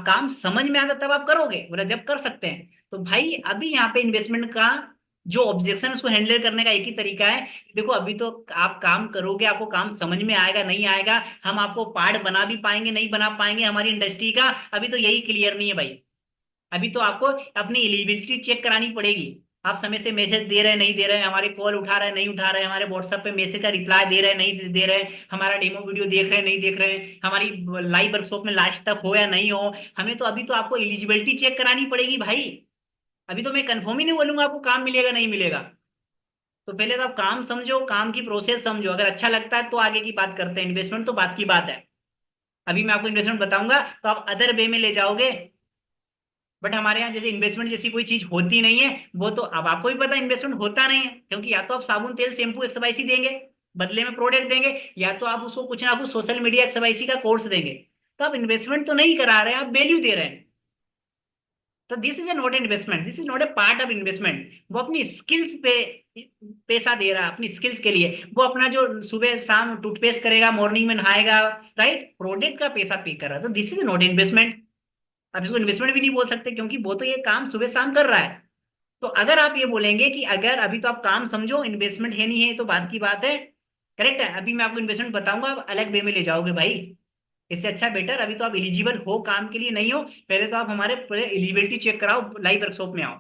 S1: काम समझ में आता तब आप करोगे, बोला जब कर सकते हैं। तो भाई अभी यहाँ पे इन्वेस्टमेंट का जो ऑब्जेक्शन उसको हैंडल करने का एक ही तरीका है, देखो अभी तो आप काम करोगे, आपको काम समझ में आएगा नहीं आएगा, हम आपको पार्ट बना भी पाएंगे नहीं बना पाएंगे हमारी इंडस्ट्री का, अभी तो यही क्लियर नहीं है भाई। अभी तो आपको अपनी एलिजिबिलिटी चेक करानी पड़ेगी, आप समय से मैसेज दे रहे हैं नहीं दे रहे हैं, हमारे कॉल उठा रहे हैं नहीं उठा रहे हैं, हमारे व्हाट्सएप पे मैसेज का रिप्लाई दे रहे हैं नहीं दे रहे हैं, हमारा डेमो वीडियो देख रहे हैं नहीं देख रहे हैं, हमारी लाइव वर्कशॉप में लास्ट तक हो या नहीं हो, हमें तो अभी तो आपको एलिजिबिलिटी चेक करानी पड़ेगी भाई। अभी तो मैं कंफर्म ही नहीं बोलूंगा आपको काम मिलेगा नहीं मिलेगा। तो पहले तो आप काम समझो, काम की प्रोसेस समझो, अगर अच्छा लगता है तो आगे की बात करते हैं, इन्वेस्टमेंट तो बात की बात है। अभी मैं आपको इन्वेस्टमेंट बताऊंगा तो आप अदर वे में ले जाओगे, बट हमारे यहाँ जैसे इन्वेस्टमेंट जैसी कोई चीज होती नहीं है, वो तो अब आपको भी पता इन्वेस्टमेंट होता नहीं है, क्योंकि या तो आप साबुन तेल शैम्पू XYZ देंगे, बदले में प्रोडक्ट देंगे, या तो आप उसको कुछ ना कुछ सोशल मीडिया XYZ का कोर्स देंगे, तो आप इन्वेस्टमेंट तो नहीं करा रहे हैं, आप वैल्यू दे रहे हैं। तो this is a not investment, this is not a part of investment, वो अपनी स्किल्स पे पैसा दे रहा है, अपनी स्किल्स के लिए, वो अपना जो सुबह शाम टूथपेस्ट करेगा मॉर्निंग में नहाएगा, राइट, प्रोडक्ट का पैसा पे कर रहा है, तो दिस इज नॉट इन्वेस्टमेंट। आप इसको इन्वेस्टमेंट भी नहीं बोल सकते क्योंकि वो तो ये काम सुबह शाम कर रहा है। तो अगर आप ये बोलेंगे कि अगर अभी तो आप काम समझो इन्वेस्टमेंट है नहीं है तो बात की बात है, करेक्ट है, अभी मैं आपको इन्वेस्टमेंट बताऊंगा आप अलग वे में ले जाओगे भाई, इससे अच्छा बेटर अभी तो आप एलिजिबल हो काम के लिए नहीं हो, पहले तो आप हमारे पूरे एलिजिबिलिटी चेक कराओ, लाइव वर्कशॉप में आओ।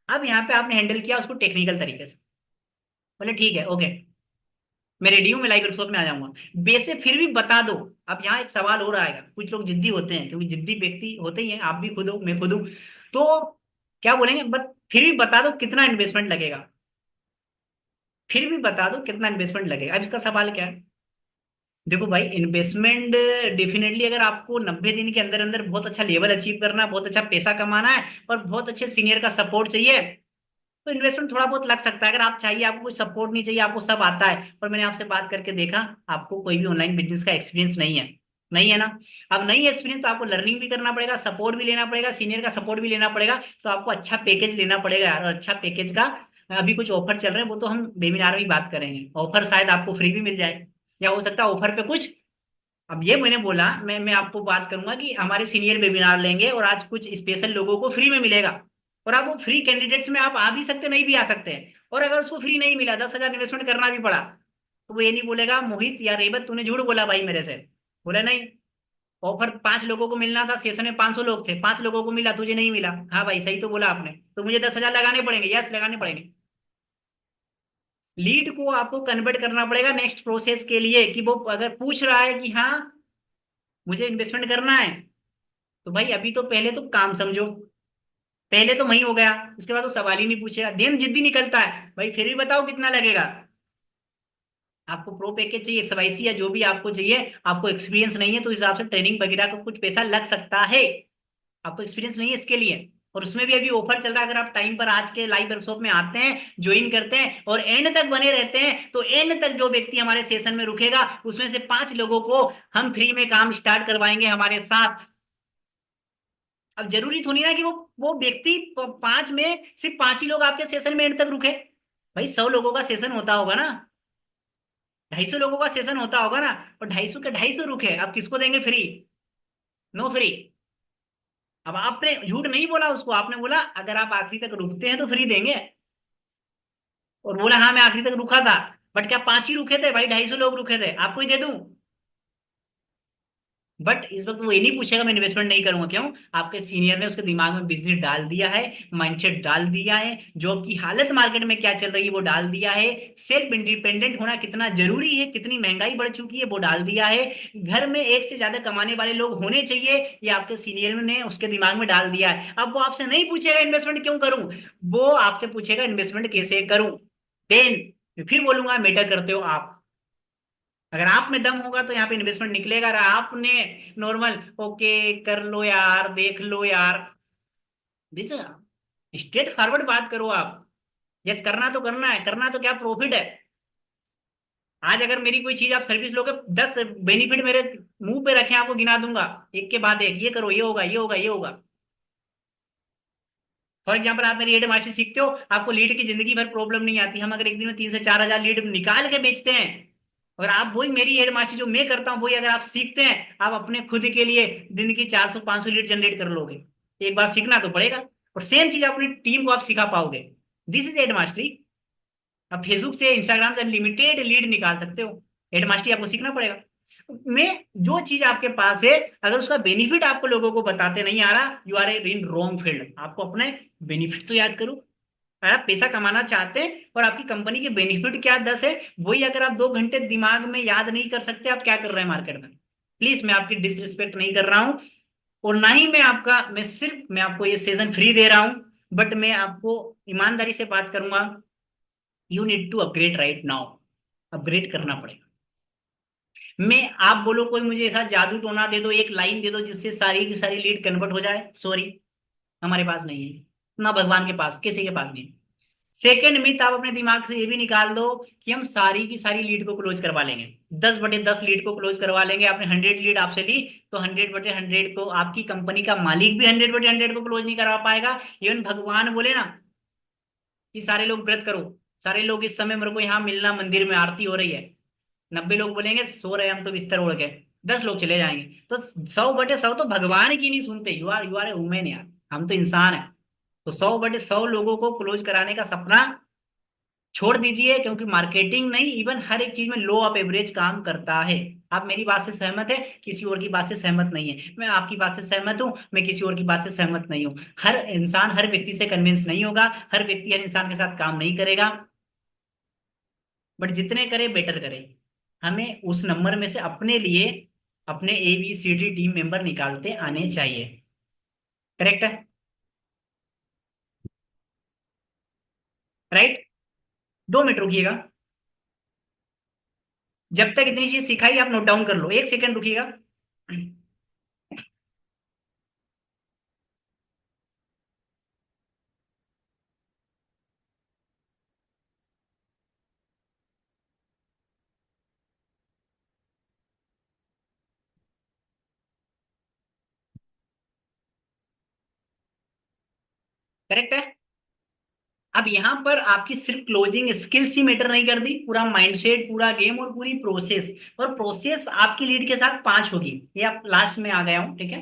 S1: अब यहाँ पे आपने हैंडल किया उसको टेक्निकल तरीके से, बोले ठीक है ओके मैं रेडी हूँ, मैं लाइव वर्कशॉप में आ जाऊंगा, वैसे फिर भी बता दो। अब यहाँ एक सवाल हो रहा है, कुछ लोग जिद्दी होते हैं, क्योंकि जिद्दी व्यक्ति होते ही हैं, आप भी खुद हो मैं खुद हूँ, तो क्या बोलेंगे, बट फिर भी बता दो कितना इन्वेस्टमेंट लगेगा। फिर भी बता दो कितना इन्वेस्टमेंट लगेगा। अब इसका सवाल क्या है, देखो भाई इन्वेस्टमेंट डेफिनेटली अगर आपको 90 दिन के अंदर अंदर बहुत अच्छा लेवल अचीव करना है, बहुत अच्छा पैसा कमाना है और बहुत अच्छे सीनियर का सपोर्ट चाहिए, तो इन्वेस्टमेंट थोड़ा बहुत लग सकता है। अगर आप चाहिए, आपको कोई सपोर्ट नहीं चाहिए, आपको सब आता है, और मैंने आपसे बात करके देखा आपको कोई भी ऑनलाइन बिजनेस का एक्सपीरियंस नहीं है, नहीं है ना। अब नहीं एक्सपीरियंस तो आपको लर्निंग भी करना पड़ेगा, सपोर्ट भी लेना पड़ेगा, सीनियर का सपोर्ट भी लेना पड़ेगा, तो आपको अच्छा पैकेज लेना पड़ेगा यार। और अच्छा पैकेज का अभी कुछ ऑफर चल रहे हैं, वो तो हम वेबिनार में ही बात करेंगे। ऑफर शायद आपको फ्री भी मिल जाए, या हो सकता है ऑफर पे कुछ। अब ये मैंने बोला, मैं आपको बात करूंगा कि हमारे सीनियर वेबिनार लेंगे और आज कुछ स्पेशल लोगों को फ्री में मिलेगा, और आप वो फ्री कैंडिडेट्स में आप आ भी सकते, नहीं भी आ सकते हैं। और अगर उसको फ्री नहीं मिला, 10,000 इन्वेस्टमेंट करना भी पड़ा, तो वो ये नहीं बोलेगा मोहित या रेबत तूने झूठ बोला भाई मेरे से। बोला नहीं, ऑफर 5 लोगों को मिलना था, सेशन में 500 लोग थे, 5 लोगों को मिला, तुझे नहीं मिला। हाँ भाई सही तो बोला आपने, तो मुझे 10,000 लगाने पड़ेंगे, यस लगाने पड़ेंगे। लीड को आपको कन्वर्ट करना पड़ेगा नेक्स्ट प्रोसेस के लिए, कि वो अगर पूछ रहा है कि हाँ मुझे इन्वेस्टमेंट करना है, तो भाई अभी तो पहले तो काम समझो, पहले तो वही हो गया, उसके बाद तो सवाल ही नहीं पूछेगा, देन जिद्दी निकलता है भाई फिर भी बताओ कितना लगेगा। आपको प्रो पैकेज चाहिए, XYZ या जो भी आपको चाहिए, आपको एक्सपीरियंस नहीं है तो इस हिसाब से ट्रेनिंग वगैरह का कुछ पैसा लग सकता है। आपको एक्सपीरियंस नहीं है इसके लिए, और उसमें भी अभी ऑफर चल रहा है। अगर आप टाइम पर आज के लाइव वर्कशॉप में आते हैं, ज्वाइन करते हैं और एंड तक बने रहते हैं, तो एंड तक जो व्यक्ति हमारे सेशन में रुकेगा उसमें से 5 लोगों को हम फ्री में काम स्टार्ट करवाएंगे हमारे साथ। अब जरूरी थोड़ी ना कि वो व्यक्ति 5 में सिर्फ 5 ही लोग आपके सेशन में एंड तक रुके। भाई 100 लोगों का सेशन होता होगा ना, 250 लोगों का सेशन होता होगा ना, और 250 के 250 रुके, आप किसको देंगे फ्री? No free. अब आपने झूठ नहीं बोला उसको, आपने बोला अगर आप आखिरी तक रुकते हैं तो फ्री देंगे, और बोला हाँ मैं आखिरी तक रुका था। बट क्या 5 ही रुके थे भाई, 250 लोग रुके थे, आपको ही दे दूं? बट इस वक्त वो ये नहीं पूछेगा मैं इन्वेस्टमेंट नहीं करूंगा क्यों। आपके सीनियर ने उसके दिमाग में बिजनेस डाल दिया है, माइंडसेट डाल दिया है, जॉब की हालत मार्केट में क्या चल रही है वो डाल दिया है, सेल्फ इंडिपेंडेंट होना कितना जरूरी है, कितनी महंगाई बढ़ चुकी है वो डाल दिया है, घर में एक से ज्यादा कमाने वाले लोग होने चाहिए, ये आपके सीनियर ने उसके दिमाग में डाल दिया है। अब वो आपसे नहीं पूछेगा इन्वेस्टमेंट क्यों करूं, वो आपसे पूछेगा इन्वेस्टमेंट कैसे करूं। देन फिर बोलूंगा मैटर करते हो आप। अगर आप में दम होगा तो यहाँ पे इन्वेस्टमेंट निकलेगा। अगर आपने नॉर्मल ओके कर लो यार, देख लो यार, दिस स्ट्रेट फॉरवर्ड बात करो आप। यस करना तो करना है, करना तो क्या प्रॉफिट है। आज अगर मेरी कोई चीज आप सर्विस लोगे, 10 बेनिफिट मेरे मुंह पे रखे आपको गिना दूंगा, एक के बाद एक, ये करो ये होगा ये होगा ये होगा। फॉर एग्जाम्पल आप मेरी हेड मास्टर सीखते हो, आपको लीड की जिंदगी भर प्रॉब्लम नहीं आती। हम अगर एक दिन में 3 से 4 हजार लीड निकाल के बेचते हैं, अगर आप वही मेरी हेड मास्टर जो मैं करता हूँ वही अगर आप सीखते हैं, आप अपने खुद के लिए दिन की 400 500 लीड जनरेट कर लोगे। एक बार सीखना तो पड़ेगा, और सेम चीज अपनी टीम को आप सिखा पाओगे। This is head mastery. आप फेसबुक से इंस्टाग्राम से अनलिमिटेड लीड निकाल सकते हो, हेड मास्टरी आपको सीखना पड़ेगा। मैं जो चीज आपके पास है, अगर उसका बेनिफिट आपको लोगों को बताते नहीं आ रहा, you are in wrong field. आपको अपने बेनिफिट तो याद करो। अगर आप पैसा कमाना चाहते हैं और आपकी कंपनी के बेनिफिट क्या 10 है, वही अगर आप 2 घंटे दिमाग में याद नहीं कर सकते, आप क्या कर रहे हैं मार्केट में। प्लीज मैं आपकी डिसरिस्पेक्ट नहीं कर रहा हूं, और ना ही मैं आपका, मैं आपको ये सेशन फ्री दे रहा हूं, बट मैं आपको ईमानदारी से बात करूंगा। You need to upgrade right now. Upgrade करना पड़ेगा। मैं, आप बोलो कोई मुझे ऐसा जादू टोना दे दो, एक लाइन दे दो जिससे सारी की सारी लीड कन्वर्ट हो जाए, सॉरी हमारे पास नहीं है, ना भगवान के पास, किसी के पास नहीं। सेकेंड मिथ आप अपने दिमाग से ये भी निकाल दो कि हम सारी की सारी लीड को क्लोज करवा लेंगे, 10/10 लीड को क्लोज करवा लेंगे। आपने 100 लीड आपसे ली, तो 100/100 को आपकी कंपनी का मालिक भी 100/100 को क्लोज नहीं करवा पाएगा। इवन भगवान बोले ना कि सारे लोग व्रत करो, सारे लोग इस समय मेरे को यहाँ मिलना, मंदिर में आरती हो रही है, 90 लोग बोलेंगे सो रहे हैं हम तो बिस्तर ओढ़ के, 10 लोग चले जाएंगे। तो 100/100 तो भगवान की नहीं सुनते। यू आर ए वुमेन यार, हम तो इंसान है। तो 100/100 लोगों को क्लोज कराने का सपना छोड़ दीजिए, क्योंकि मार्केटिंग नहीं, इवन हर एक चीज में लो ऑफ एवरेज काम करता है। आप मेरी बात से सहमत है, किसी और की बात से सहमत नहीं है, मैं आपकी बात से सहमत हूं, मैं किसी और की बात से सहमत नहीं हूं। हर इंसान हर व्यक्ति से कन्विंस नहीं होगा, हर व्यक्ति हर इंसान के साथ काम नहीं करेगा, बट जितने करे बेटर करे। हमें उस नंबर में से अपने लिए अपने ABCD टीम मेंबर निकालते आने चाहिए। करेक्ट है? राइट? 2 मिनट रुकिएगा। जब तक इतनी चीज सिखाई, आप नोट डाउन कर लो, 1 सेकंड रुकिएगा। करेक्ट है। अब यहाँ पर आपकी सिर्फ क्लोजिंग स्किल्स ही मैटर नहीं करती, पूरा माइंडसेट, पूरा गेम और पूरी प्रोसेस। और प्रोसेस आपकी लीड के साथ 5 होगी, ये आप लास्ट में आ गया हूँ, ठीक है।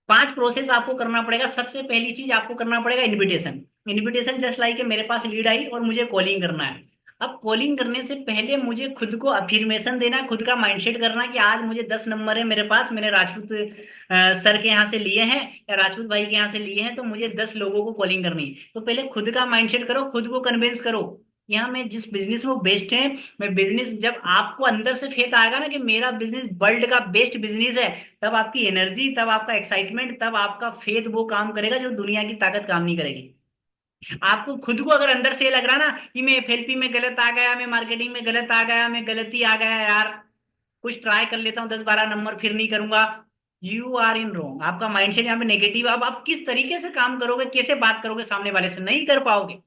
S1: 5 प्रोसेस आपको करना पड़ेगा। सबसे पहली चीज आपको करना पड़ेगा इनविटेशन। इनविटेशन जस्ट लाइक मेरे पास लीड आई और मुझे कॉलिंग करना है। अब कॉलिंग करने से पहले मुझे खुद को अफर्मेशन देना, खुद का माइंडसेट करना कि आज मुझे 10 नंबर है मेरे पास, मैंने राजपूत सर के यहाँ से लिए हैं या राजपूत भाई के यहाँ से लिए हैं, तो मुझे 10 लोगों को कॉलिंग करनी है। तो पहले खुद का माइंडसेट करो, खुद को कन्विंस करो। यहाँ मैं जिस बिजनेस में वो बेस्ट है, मैं बिजनेस, जब आपको अंदर से फेथ आएगा ना कि मेरा बिजनेस वर्ल्ड का बेस्ट बिजनेस है, तब आपकी एनर्जी, तब आपका एक्साइटमेंट, तब आपका फेथ वो काम करेगा जो दुनिया की ताकत काम नहीं करेगी। आपको खुद को अगर अंदर से ये लग रहा ना कि मैं एफएलपी में गलत आ गया, मैं मार्केटिंग में गलत आ गया, मैं गलती आ गया यार, कुछ ट्राई कर लेता हूँ 10-12 नंबर फिर नहीं करूंगा, यू आर इन रॉन्ग। आपका माइंडसेट यहाँ पे नेगेटिव। अब आप किस तरीके से काम करोगे, कैसे बात करोगे सामने वाले से, नहीं कर पाओगे।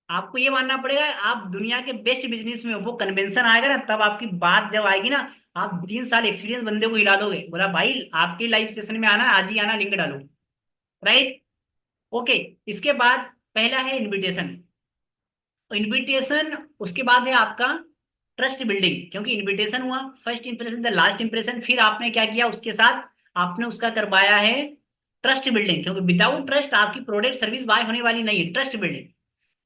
S1: आपको ये मानना पड़ेगा आप दुनिया के बेस्ट बिजनेस में हो, वो कन्वेंशन आएगा ना, तब आपकी बात जब आएगी ना, आप 3 साल एक्सपीरियंस बंदे को हिला दोगे, बोला भाई आपके लाइव सेशन में आना, आज ही आना, लिंक डालो। राइट। ओके। इसके बाद पहला है इनविटेशन। इनविटेशन, उसके बाद है आपका ट्रस्ट बिल्डिंग, क्योंकि इनविटेशन हुआ, first impression the last impression, फिर आपने क्या किया उसके साथ, आपने उसका करवाया है ट्रस्ट बिल्डिंग, क्योंकि विदाउट ट्रस्ट आपकी प्रोडक्ट सर्विस बाय होने वाली नहीं है। Trust building.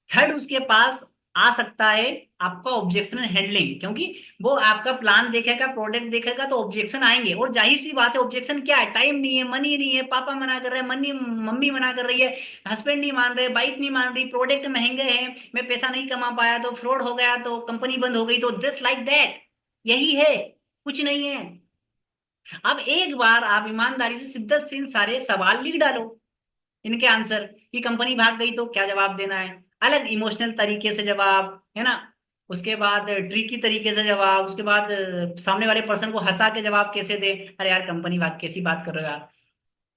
S1: थर्ड उसके पास आ सकता है आपका ऑब्जेक्शन हैंडलिंग, क्योंकि वो आपका प्लान देखेगा, प्रोडक्ट देखेगा, तो ऑब्जेक्शन आएंगे। और जाहिर सी बात है, ऑब्जेक्शन क्या है, टाइम नहीं है, मनी नहीं है, पापा मना कर रहे हैं, मनी मम्मी मना कर रही है, हस्बैंड नहीं मान रहे, वाइफ नहीं मान रही, प्रोडक्ट महंगे हैं, मैं पैसा नहीं कमा पाया, तो फ्रॉड हो गया, तो कंपनी बंद हो गई, तो जस्ट लाइक दैट, यही है, कुछ नहीं है। अब एक बार आप ईमानदारी से सिद्दत से इन सारे सवाल लिख डालो, इनके आंसर, कि कंपनी भाग गई तो क्या जवाब देना है, अलग इमोशनल तरीके से जवाब, है ना। उसके बाद ट्रिकी तरीके से जवाब, उसके बाद सामने वाले पर्सन को हंसा के जवाब कैसे दे, अरे यार कंपनी भाग कैसी बात कर रहे हो यार,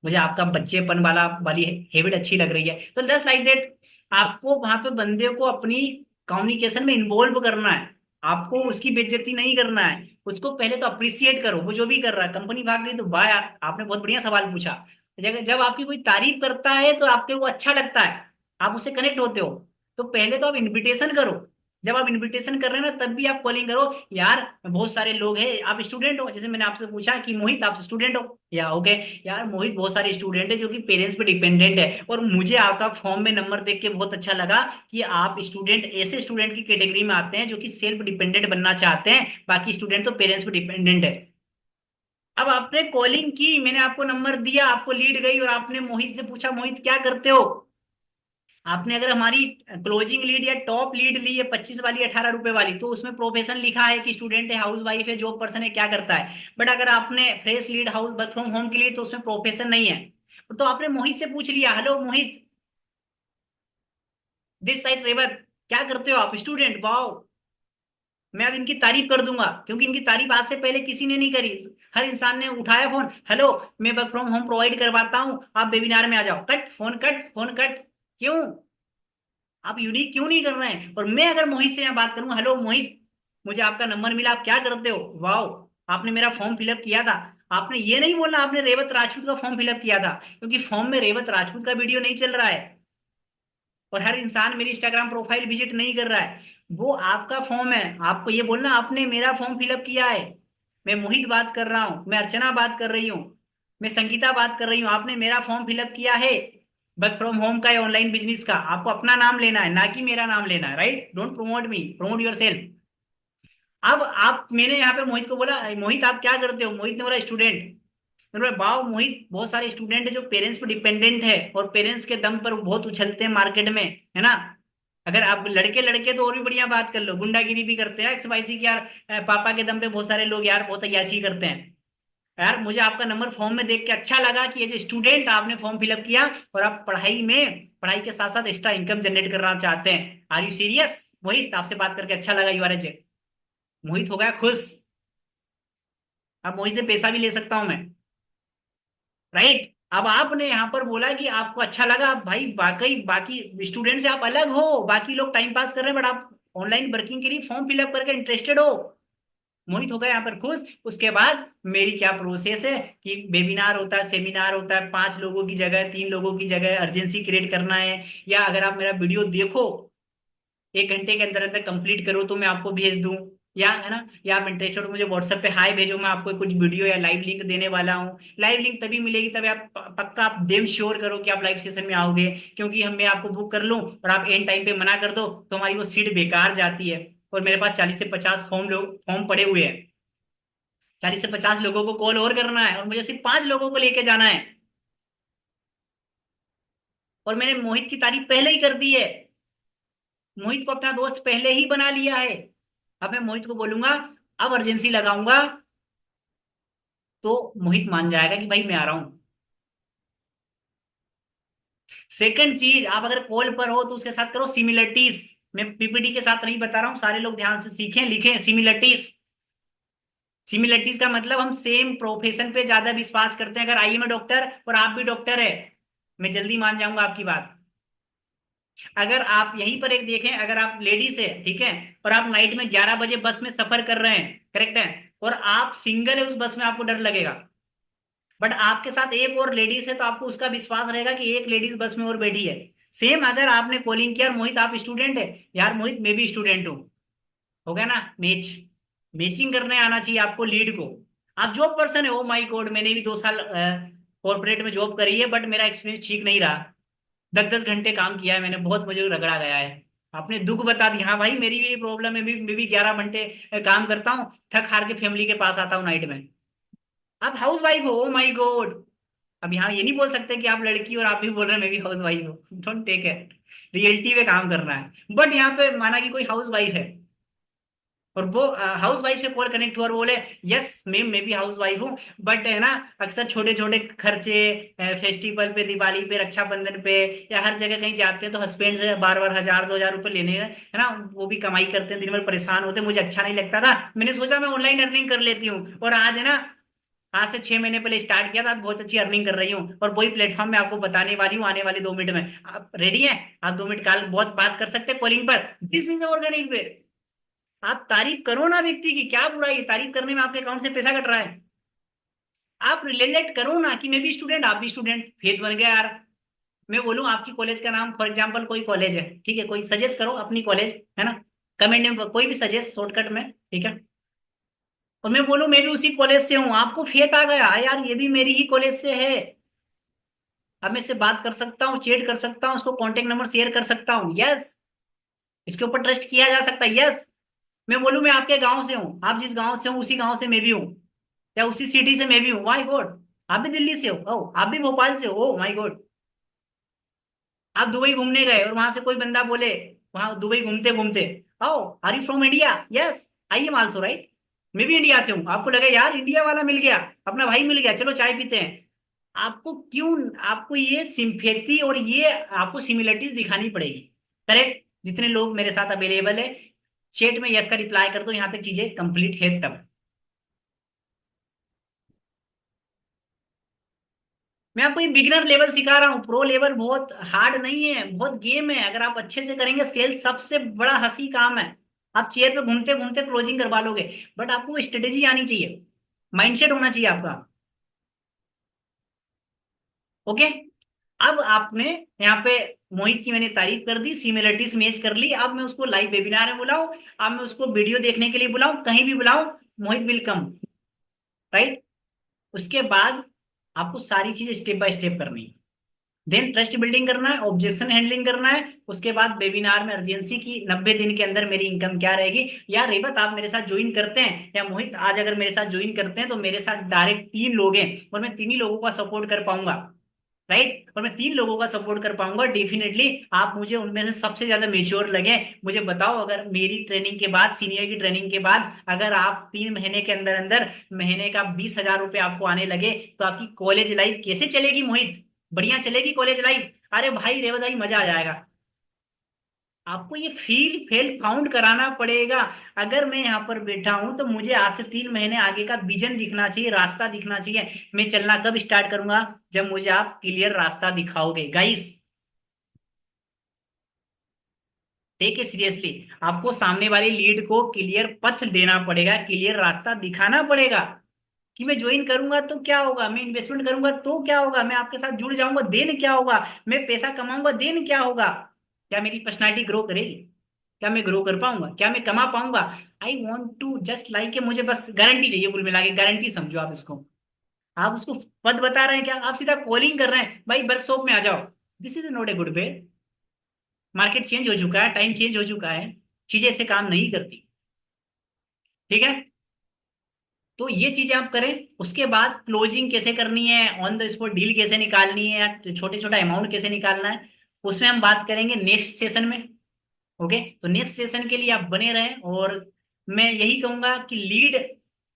S1: मुझे आपका बच्चेपन वाली हैबिट अच्छी लग रही है, तो जस्ट लाइक दैट। आपको वहां पे बंदे को अपनी कम्युनिकेशन में इन्वॉल्व करना है, आपको उसकी बेइज्जती नहीं करना है, उसको पहले तो अप्रिसिएट करो, वो जो भी कर रहा है। कंपनी भाग गई तो वाह यार, आपने बहुत बढ़िया सवाल पूछा। जब जब आपकी कोई तारीफ करता है तो आपको वो अच्छा लगता है, आप उससे कनेक्ट होते हो। तो पहले तो आप इनविटेशन करो। जब आप इनविटेशन कर रहे हैं ना, तब भी आप कॉलिंग करो। यार बहुत सारे लोग हैं, आप स्टूडेंट हो, जैसे मैंने आपसे पूछा कि मोहित आप स्टूडेंट हो या ओके, यार मोहित बहुत सारे स्टूडेंट है जो कि पेरेंट्स पे डिपेंडेंट है, और मुझे आपका फॉर्म में नंबर देख के बहुत अच्छा लगा कि आप स्टूडेंट, ऐसे स्टूडेंट की कैटेगरी में आते हैं जो कि सेल्फ डिपेंडेंट बनना चाहते हैं, बाकी स्टूडेंट तो पेरेंट्स पे डिपेंडेंट है। अब आपने कॉलिंग की, मैंने आपको नंबर दिया, आपको लीड गई, और आपने मोहित से पूछा मोहित क्या करते हो। आपने अगर हमारी क्लोजिंग लीड या टॉप लीड ली है 25 वाली, 18 रुपए वाली, तो उसमें प्रोफेशन लिखा है कि स्टूडेंट है, हाउस वाइफ है, जॉब पर्सन है, क्या करता है। बट अगर आपने fresh lead, house work from home की लीड, तो उसमें प्रोफेशन नहीं है। तो आपने मोहित से पूछ लिया, hello Mohit, this side Revata, क्या करते हो आप, स्टूडेंट, वाओ। मैं अब इनकी तारीफ कर दूंगा, क्योंकि इनकी तारीफ आज से पहले किसी ने नहीं करी। हर इंसान ने उठाया फोन, हेलो मैं वर्क फ्रॉम होम प्रोवाइड करवाता हूँ, आप वेबिनार में आ जाओ, cut phone, cut phone, cut. क्यों? आप यूनिक क्यों नहीं कर रहे हैं? और मैं अगर मोहित से यहाँ बात करूं, हेलो मोहित, मुझे आपका नंबर मिला, आप क्या करते हो, वाओ, आपने मेरा फॉर्म फिलअप किया था। आपने ये नहीं बोला आपने रेवत राजपूत का फॉर्म फिलअप किया था, क्योंकि फॉर्म में रेवत राजपूत का वीडियो नहीं चल रहा है, और हर इंसान मेरी इंस्टाग्राम प्रोफाइल विजिट नहीं कर रहा है। वो आपका फॉर्म है, आपको ये बोलना आपने मेरा फॉर्म फिलअप किया है। मैं मोहित बात कर रहा हूँ, मैं अर्चना बात कर रही हूँ, मैं संगीता बात कर रही हूँ, आपने मेरा फॉर्म फिलअप किया है वर्क फ्रॉम होम का या ऑनलाइन बिजनेस का। आपको अपना नाम लेना है, ना कि मेरा नाम लेना है। Right, don't promote me, promote your self. अब आप, मैंने यहाँ पे मोहित को बोला, मोहित आप क्या करते हो, मोहित ने बोला स्टूडेंट। मैंने बोला वाह मोहित, बहुत सारे स्टूडेंट है जो पेरेंट्स पे डिपेंडेंट है, और पेरेंट्स के दम पर बहुत उछलते हैं मार्केट में, है ना। अगर आप लड़के लड़के तो और भी बढ़िया बात कर लो, गुंडागिरी भी करते हैं, एक्सवाइसी की यार, पापा के दम पे बहुत सारे लोग यार बहुत अय्याशी करते हैं। यार मुझे आपका नंबर फॉर्म में देख के अच्छा लगा कि ये जो स्टूडेंट आपने फॉर्म फिलअप किया, और आप पढ़ाई के साथ साथ एक्स्ट्रा इनकम जनरेट करना चाहते हैं। Are you serious? मोहित आपसे बात करके अच्छा लगा, यू आर ए मोहित हो गया खुश। अब मोहित से पैसा भी ले सकता हूं मैं। राइट। अब आपने यहाँ पर बोला कि आपको अच्छा लगा, आप भाई वाकई बाकी स्टूडेंट से आप अलग हो, बाकी लोग टाइम पास कर रहे हैं बट आप ऑनलाइन वर्किंग के लिए फॉर्म फिलअप करके इंटरेस्टेड हो। मोहित हो गया यहाँ पर खुश। उसके बाद मेरी क्या प्रोसेस है कि वेबिनार होता है, सेमिनार होता है, 5 लोगों की जगह 3 लोगों की जगह अर्जेंसी क्रिएट करना है। या अगर आप मेरा वीडियो देखो 1 घंटे के अंदर अंदर कंप्लीट करो तो मैं आपको भेज दूं, या है ना, या आप इंटरेस्टेड हो मुझे व्हाट्सएप पे हाय भेजो, मैं आपको कुछ वीडियो या लाइव लिंक देने वाला हूँ। लाइव लिंक तभी मिलेगी तभी आप पक्का आप देम श्योर करो कि आप लाइव सेशन में आओगे। क्योंकि हम मैं आपको बुक कर लूं और आप एंड टाइम पे मना कर दो तो हमारी वो सीट बेकार जाती है। और मेरे पास 40 से 50 फॉर्म पड़े हुए हैं। 40 से 50 लोगों को कॉल और करना है और मुझे सिर्फ 5 लोगों को लेके जाना है। और मैंने मोहित की तारीफ पहले ही कर दी है। मोहित को अपना दोस्त पहले ही बना लिया है। अब मैं मोहित को बोलूंगा अब अर्जेंसी लगाऊंगा तो मोहित मान जाएगा कि भाई मैं आ रहा हूं। सेकंड चीज, आप अगर कॉल पर हो तो उसके साथ करो सिमिलरिटीज। मैं पीपीटी के साथ नहीं बता रहा हूं, सारे लोग ध्यान से सीखें लिखें सिमिलरिटीज। सिमिलरिटीज का मतलब हम सेम प्रोफेशन पे ज्यादा विश्वास करते हैं। अगर आइए मैं डॉक्टर और आप भी डॉक्टर है, मैं जल्दी मान जाऊंगा आपकी बात। अगर आप यहीं पर एक देखें, अगर आप लेडीज है ठीक है, और आप नाइट में 11 बजे बस में सफर कर रहे हैं, करेक्ट है, और आप सिंगल है उस बस में, आपको डर लगेगा। बट आपके साथ एक और लेडीज है तो आपको उसका विश्वास रहेगा कि एक लेडीज बस में और बैठी है। सेम अगर आपने कॉलिंग किया और मोहित आप स्टूडेंट है, यार मोहित मैं भी स्टूडेंट हूँ, हो गया ना मैच। मैचिंग करने आना चाहिए आपको लीड को। आप जॉब पर्सन है, ओ माई गॉड मैंने भी 2 साल कॉर्पोरेट में जॉब करी है बट मेरा एक्सपीरियंस ठीक नहीं रहा। 10-10 घंटे काम किया है मैंने, बहुत मुझे रगड़ा गया है। आपने दुख बता दिया, हाँ भाई मेरी भी ये प्रॉब्लम है, मैं भी 11 घंटे काम करता हूँ, थक हार के फैमिली के पास आता हूँ नाइट में। आप हाउस वाइफ हो, ओ माई गॉड। अब यहाँ ये नहीं बोल सकते कि आप लड़की और आप भी बोल रहे हैं मैं भी हाउस वाइफ हूँ, डोंट टेक इट। रियलिटी में काम करना है। बट यहाँ पे माना कि कोई हाउस वाइफ है और वो हाउस वाइफ से कॉल कनेक्ट हुआ और बोले यस मैम मैं भी हाउस वाइफ हूँ, बट है ना अक्सर छोटे छोटे खर्चे, फेस्टिवल पे, दिवाली पे, रक्षाबंधन पे या हर जगह कहीं जाते हैं तो हस्बैंड से बार बार 1000-2000 रुपए लेने हैं, है ना, वो भी कमाई करते हैं दिन भर परेशान होते हैं, मुझे अच्छा नहीं लगता था, मैंने सोचा मैं ऑनलाइन अर्निंग कर लेती हूँ और आज है ना, आज से 6 महीने पहले स्टार्ट किया था, आज बहुत अच्छी अर्निंग कर रही हूँ और वही प्लेटफॉर्म में आपको बताने वाली हूँ आने वाले 2 मिनट में। आप रेडी हैं? आप 2 मिनट कॉल बहुत बात कर सकते हैं कॉलिंग पर, दिस इज ऑर्गेनिक वे। आप तारीफ करो ना व्यक्ति की, क्या बुराई है तारीफ करने में, आपके अकाउंट से पैसा कट रहा है। आप रिलेट करो ना कि मैं भी स्टूडेंट आप भी स्टूडेंट, फेथ बन गया यार। मैं बोलूं आपकी कॉलेज का नाम फॉर एग्जांपल कोई कॉलेज है ठीक है, कोई सजेस्ट करो अपनी कॉलेज, है ना, कमेंट में कोई भी सजेस्ट शॉर्टकट में, ठीक है। और मैं बोलूं मैं भी उसी कॉलेज से हूं, आपको फेथ आ गया यार ये भी मेरी ही कॉलेज से है। अब मैं इससे बात कर सकता हूँ, चैट कर सकता हूँ, उसको कॉन्टेक्ट नंबर शेयर कर सकता हूँ, यस। इसके ऊपर ट्रस्ट किया जा सकता है, यस। मैं बोलूं मैं आपके गांव से हूँ, आप जिस गांव से हूँ उसी गांव से मैं भी हूँ, या उसी सिटी से मैं भी हूँ, माय गॉड। आप भी दिल्ली से हो, ओ आप भी भोपाल से हो, ओ माय गॉड। आप दुबई घूमने गए और वहां से कोई बंदा बोले, वहां दुबई घूमते घूमते, oh are you from India, yes I am also right, मैं भी इंडिया से हूँ, आपको लगे यार इंडिया वाला मिल गया, अपना भाई मिल गया, चलो चाय पीते हैं। आपको क्यों, आपको ये सिंपैथी और ये आपको सिमिलरिटीज दिखानी पड़ेगी, करेक्ट। जितने लोग मेरे साथ अवेलेबल है चैट में यस का रिप्लाई कर दो, यहाँ तक चीजें कंप्लीट है तब। मैं आपको ये बिगिनर लेवल सिखा रहा हूँ, प्रो लेवल बहुत हार्ड नहीं है, बहुत गेम है, अगर आप अच्छे से करेंगे सेल सबसे बड़ा हंसी काम है। आप चेयर पे घूमते घूमते क्लोजिंग करवा लोगे, बट आपको स्ट्रेटेजी आनी चाहिए, माइंडसेट होना चाहिए आपका। ओके। अब आपने यहाँ पे मोहित की मैंने तारीफ कर दी, सिमिलरिटीज मैच कर ली, अब मैं उसको लाइव वेबिनार में बुलाऊं, अब मैं उसको वीडियो देखने के लिए बुलाऊं, कहीं भी बुलाऊं, मोहित विल कम, राइट। उसके बाद आपको सारी चीजें स्टेप बाय स्टेप करनी है। देन ट्रस्ट बिल्डिंग करना है, ऑब्जेक्शन हैंडलिंग करना है, उसके बाद वेबिनार में अर्जेंसी की 90 दिन के अंदर मेरी इनकम क्या रहेगी। यार रेवत आप मेरे साथ ज्वाइन करते हैं, या मोहित आज अगर मेरे साथ ज्वाइन करते हैं तो मेरे साथ डायरेक्ट 3 लोग हैं और मैं 3 ही लोगों का सपोर्ट कर पाऊंगा, राइट। और मैं 3 लोगों का सपोर्ट कर पाऊंगा डेफिनेटली, आप मुझे उनमें से सबसे ज्यादा मेच्योर लगे। मुझे बताओ अगर मेरी ट्रेनिंग के बाद, सीनियर की ट्रेनिंग के बाद, अगर आप 3 महीने के अंदर अंदर महीने का 20,000 रुपये आपको आने लगे तो आपकी कॉलेज लाइफ कैसे चलेगी मोहित? बढ़िया चलेगी कॉलेज लाइफ? अरे भाई रेवत भाई मजा आ जाएगा। आपको ये फील फेल फाउंड कराना पड़ेगा। अगर मैं यहाँ पर बैठा हूं तो मुझे आज से 3 महीने आगे का विजन दिखना चाहिए, रास्ता दिखना चाहिए। मैं चलना कब स्टार्ट करूंगा? जब मुझे आप क्लियर रास्ता दिखाओगे गाइस। Take it seriously. आपको सामने वाली लीड को क्लियर पथ देना पड़ेगा, क्लियर रास्ता दिखाना पड़ेगा कि मैं ज्वाइन करूंगा तो क्या होगा, मैं इन्वेस्टमेंट करूंगा तो क्या होगा, मैं आपके साथ जुड़ जाऊंगा देन क्या होगा, मैं पैसा कमाऊंगा देन क्या होगा, क्या मेरी पर्सनालिटी ग्रो करेगी, क्या मैं ग्रो कर पाऊंगा, क्या मैं कमा पाऊंगा। I want to just like मुझे बस गारंटी चाहिए, कुल मिला के गारंटी समझो आप इसको। आप उसको पद बता रहे हैं क्या, आप सीधा कॉलिंग कर रहे हैं भाई वर्कशॉप में आ जाओ। This is not a good way. Market change हो चुका है, टाइम चेंज हो चुका है, चीजें ऐसे काम नहीं करती। ठीक है, तो ये चीजें आप करें। उसके बाद क्लोजिंग कैसे करनी है, ऑन द स्पॉट डील कैसे निकालनी है, या छोटे छोटा अमाउंट कैसे निकालना है, उसमें हम बात करेंगे नेक्स्ट सेशन में। ओके, तो नेक्स्ट सेशन के लिए आप बने रहें। और मैं यही कहूंगा कि लीड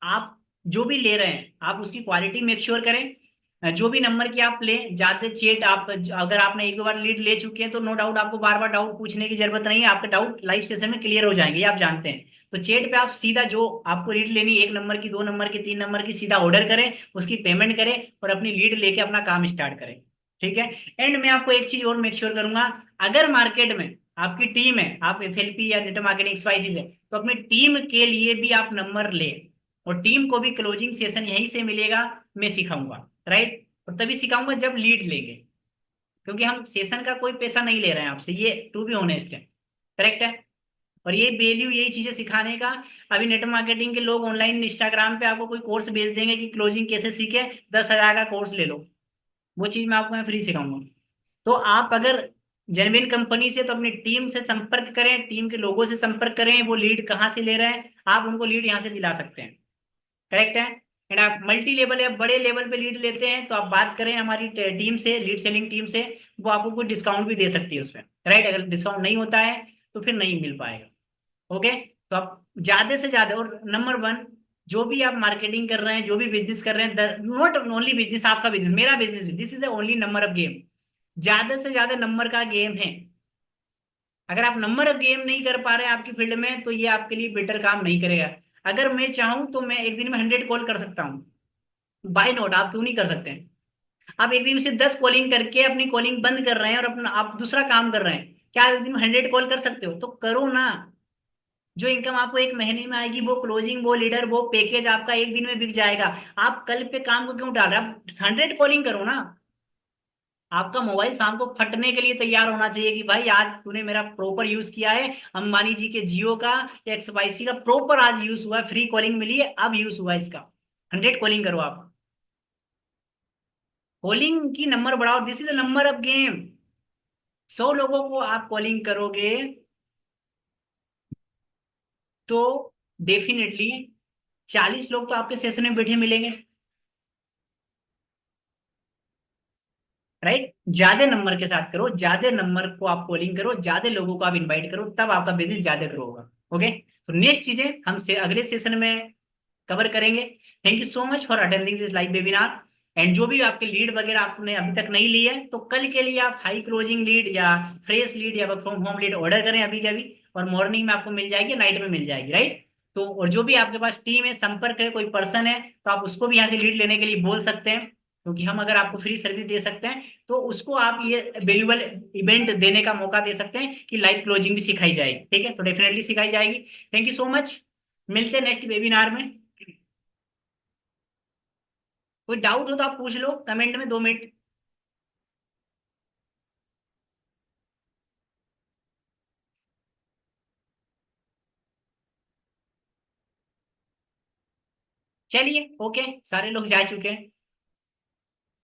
S1: आप जो भी ले रहे हैं आप उसकी क्वालिटी मेक श्योर करें। जो भी नंबर की आप ले जाते चेट आप, अगर आपने एक दो बार लीड ले चुके हैं तो नो डाउट आपको बार बार डाउट पूछने की जरूरत नहीं है, आपके डाउट लाइव सेशन में क्लियर हो जाएंगे, ये आप जानते हैं। तो चेट पे आप सीधा जो आपको लीड लेनी, 1 नंबर की, 2 नंबर की, 3 नंबर की, सीधा ऑर्डर करें, उसकी पेमेंट करें और अपनी लीड लेके अपना काम स्टार्ट करें। ठीक है। एंड मैं आपको एक चीज और मेक श्योर करूंगा, अगर मार्केट में आपकी टीम है, आप एफएलपी या नेटवर्क मार्केटिंग स्पाइसिस है, तो अपनी टीम के लिए भी आप नंबर ले, और टीम को भी क्लोजिंग सेशन यहीं से मिलेगा, मैं सिखाऊंगा। राइट, और तभी सिखाऊंगा जब लीड लेंगे, क्योंकि हम सेशन का कोई पैसा नहीं ले रहे हैं आपसे, ये टू बी ऑनेस्ट है। करेक्ट है। और ये वैल्यू, यही चीजें सिखाने का। अभी नेटवर्क मार्केटिंग के लोग ऑनलाइन इंस्टाग्राम पे आपको कोई कोर्स भेज देंगे कि क्लोजिंग कैसे सीखे, 10,000 का कोर्स ले लो, वो चीज मैं फ्री सिखाऊंगा। तो आप अगर जेन्युइन कंपनी से, तो अपनी टीम से संपर्क करें, टीम के लोगों से संपर्क करें, वो लीड कहाँ से ले रहे हैं, आप उनको लीड यहाँ से दिला सकते हैं। करेक्ट है। एंड आप मल्टी लेवल या बड़े लेवल पे लीड लेते हैं तो आप बात करें हमारी टीम से, लीड सेलिंग टीम से, वो आपको कुछ डिस्काउंट भी दे सकती है उसमें। राइट, अगर डिस्काउंट नहीं होता है तो फिर नहीं मिल पाएगा। ओके, तो आप ज्यादा से ज्यादा, और नंबर वन, जो भी आप मार्केटिंग कर रहे हैं, जो भी बिजनेस कर रहे हैं, नॉट ओनली बिजनेस, आपका बिजनेस, मेरा business, this is only number of game. ज्यादा से ज्यादा नंबर का गेम है। अगर आप नंबर ऑफ गेम नहीं कर पा रहे हैं आपकी फील्ड में, तो ये आपके लिए बेटर काम नहीं करेगा। अगर मैं चाहूं तो मैं एक दिन में 100 कॉल कर सकता हूँ, बाय नोट, आप क्यों नहीं कर सकते हैं? आप एक दिन में से 10 कॉलिंग करके अपनी कॉलिंग बंद कर रहे हैं और अपना आप दूसरा काम कर रहे हैं, क्या आप एक दिन में 100 कॉल कर सकते हो? तो करो ना। जो इनकम आपको एक महीने में आएगी, वो क्लोजिंग, वो लीडर, वो पैकेज आपका एक दिन में बिक जाएगा। आप कल पे काम को क्यों डाल रहे हैं? आप 100 कॉलिंग करो ना। आपका मोबाइल शाम को फटने के लिए तैयार होना चाहिए कि भाई आज तूने मेरा प्रॉपर यूज किया है, अंबानी जी के जियो का या एक्सवाईसी का प्रॉपर आज यूज हुआ है, फ्री कॉलिंग मिली है, अब यूज हुआ है इसका। 100 कॉलिंग करो आप, कॉलिंग की नंबर बढ़ाओ, this is a number of game. 100 लोगों को आप कॉलिंग करोगे तो डेफिनेटली 40 लोग तो आपके सेशन में बैठे मिलेंगे। राइट, ज्यादा नंबर के साथ करो, ज्यादा नंबर को आप कॉलिंग करो, ज्यादा लोगों को आप इनवाइट करो, तब आपका बिजनेस ज्यादा ग्रो होगा। ओके, तो नेक्स्ट चीजें हम से अगले सेशन में कवर करेंगे। Thank you so much for attending this live webinar. And जो भी आपके लीड वगैरह आपने अभी तक नहीं ली है, तो कल के लिए आप हाई क्लोजिंग लीड या फ्रेश लीड या work from home lead order करें अभी के अभी, और मॉर्निंग में आपको मिल जाएगी, नाइट में मिल जाएगी। राइट, तो और जो भी आपके पास टीम है, संपर्क है, कोई पर्सन है, तो आप उसको भी यहाँ से लीड लेने के लिए बोल सकते हैं, क्योंकि हम अगर आपको फ्री सर्विस दे सकते हैं तो उसको आप ये वैल्यूबल इवेंट देने का मौका दे सकते हैं कि लाइव क्लोजिंग भी सिखाई जाएगी। ठीक है, तो डेफिनेटली सिखाई जाएगी। थैंक यू सो मच, मिलते हैं नेक्स्ट वेबिनार में। कोई डाउट हो तो आप पूछ लो कमेंट में, 2 मिनट। चलिए, ओके, सारे लोग जा चुके हैं।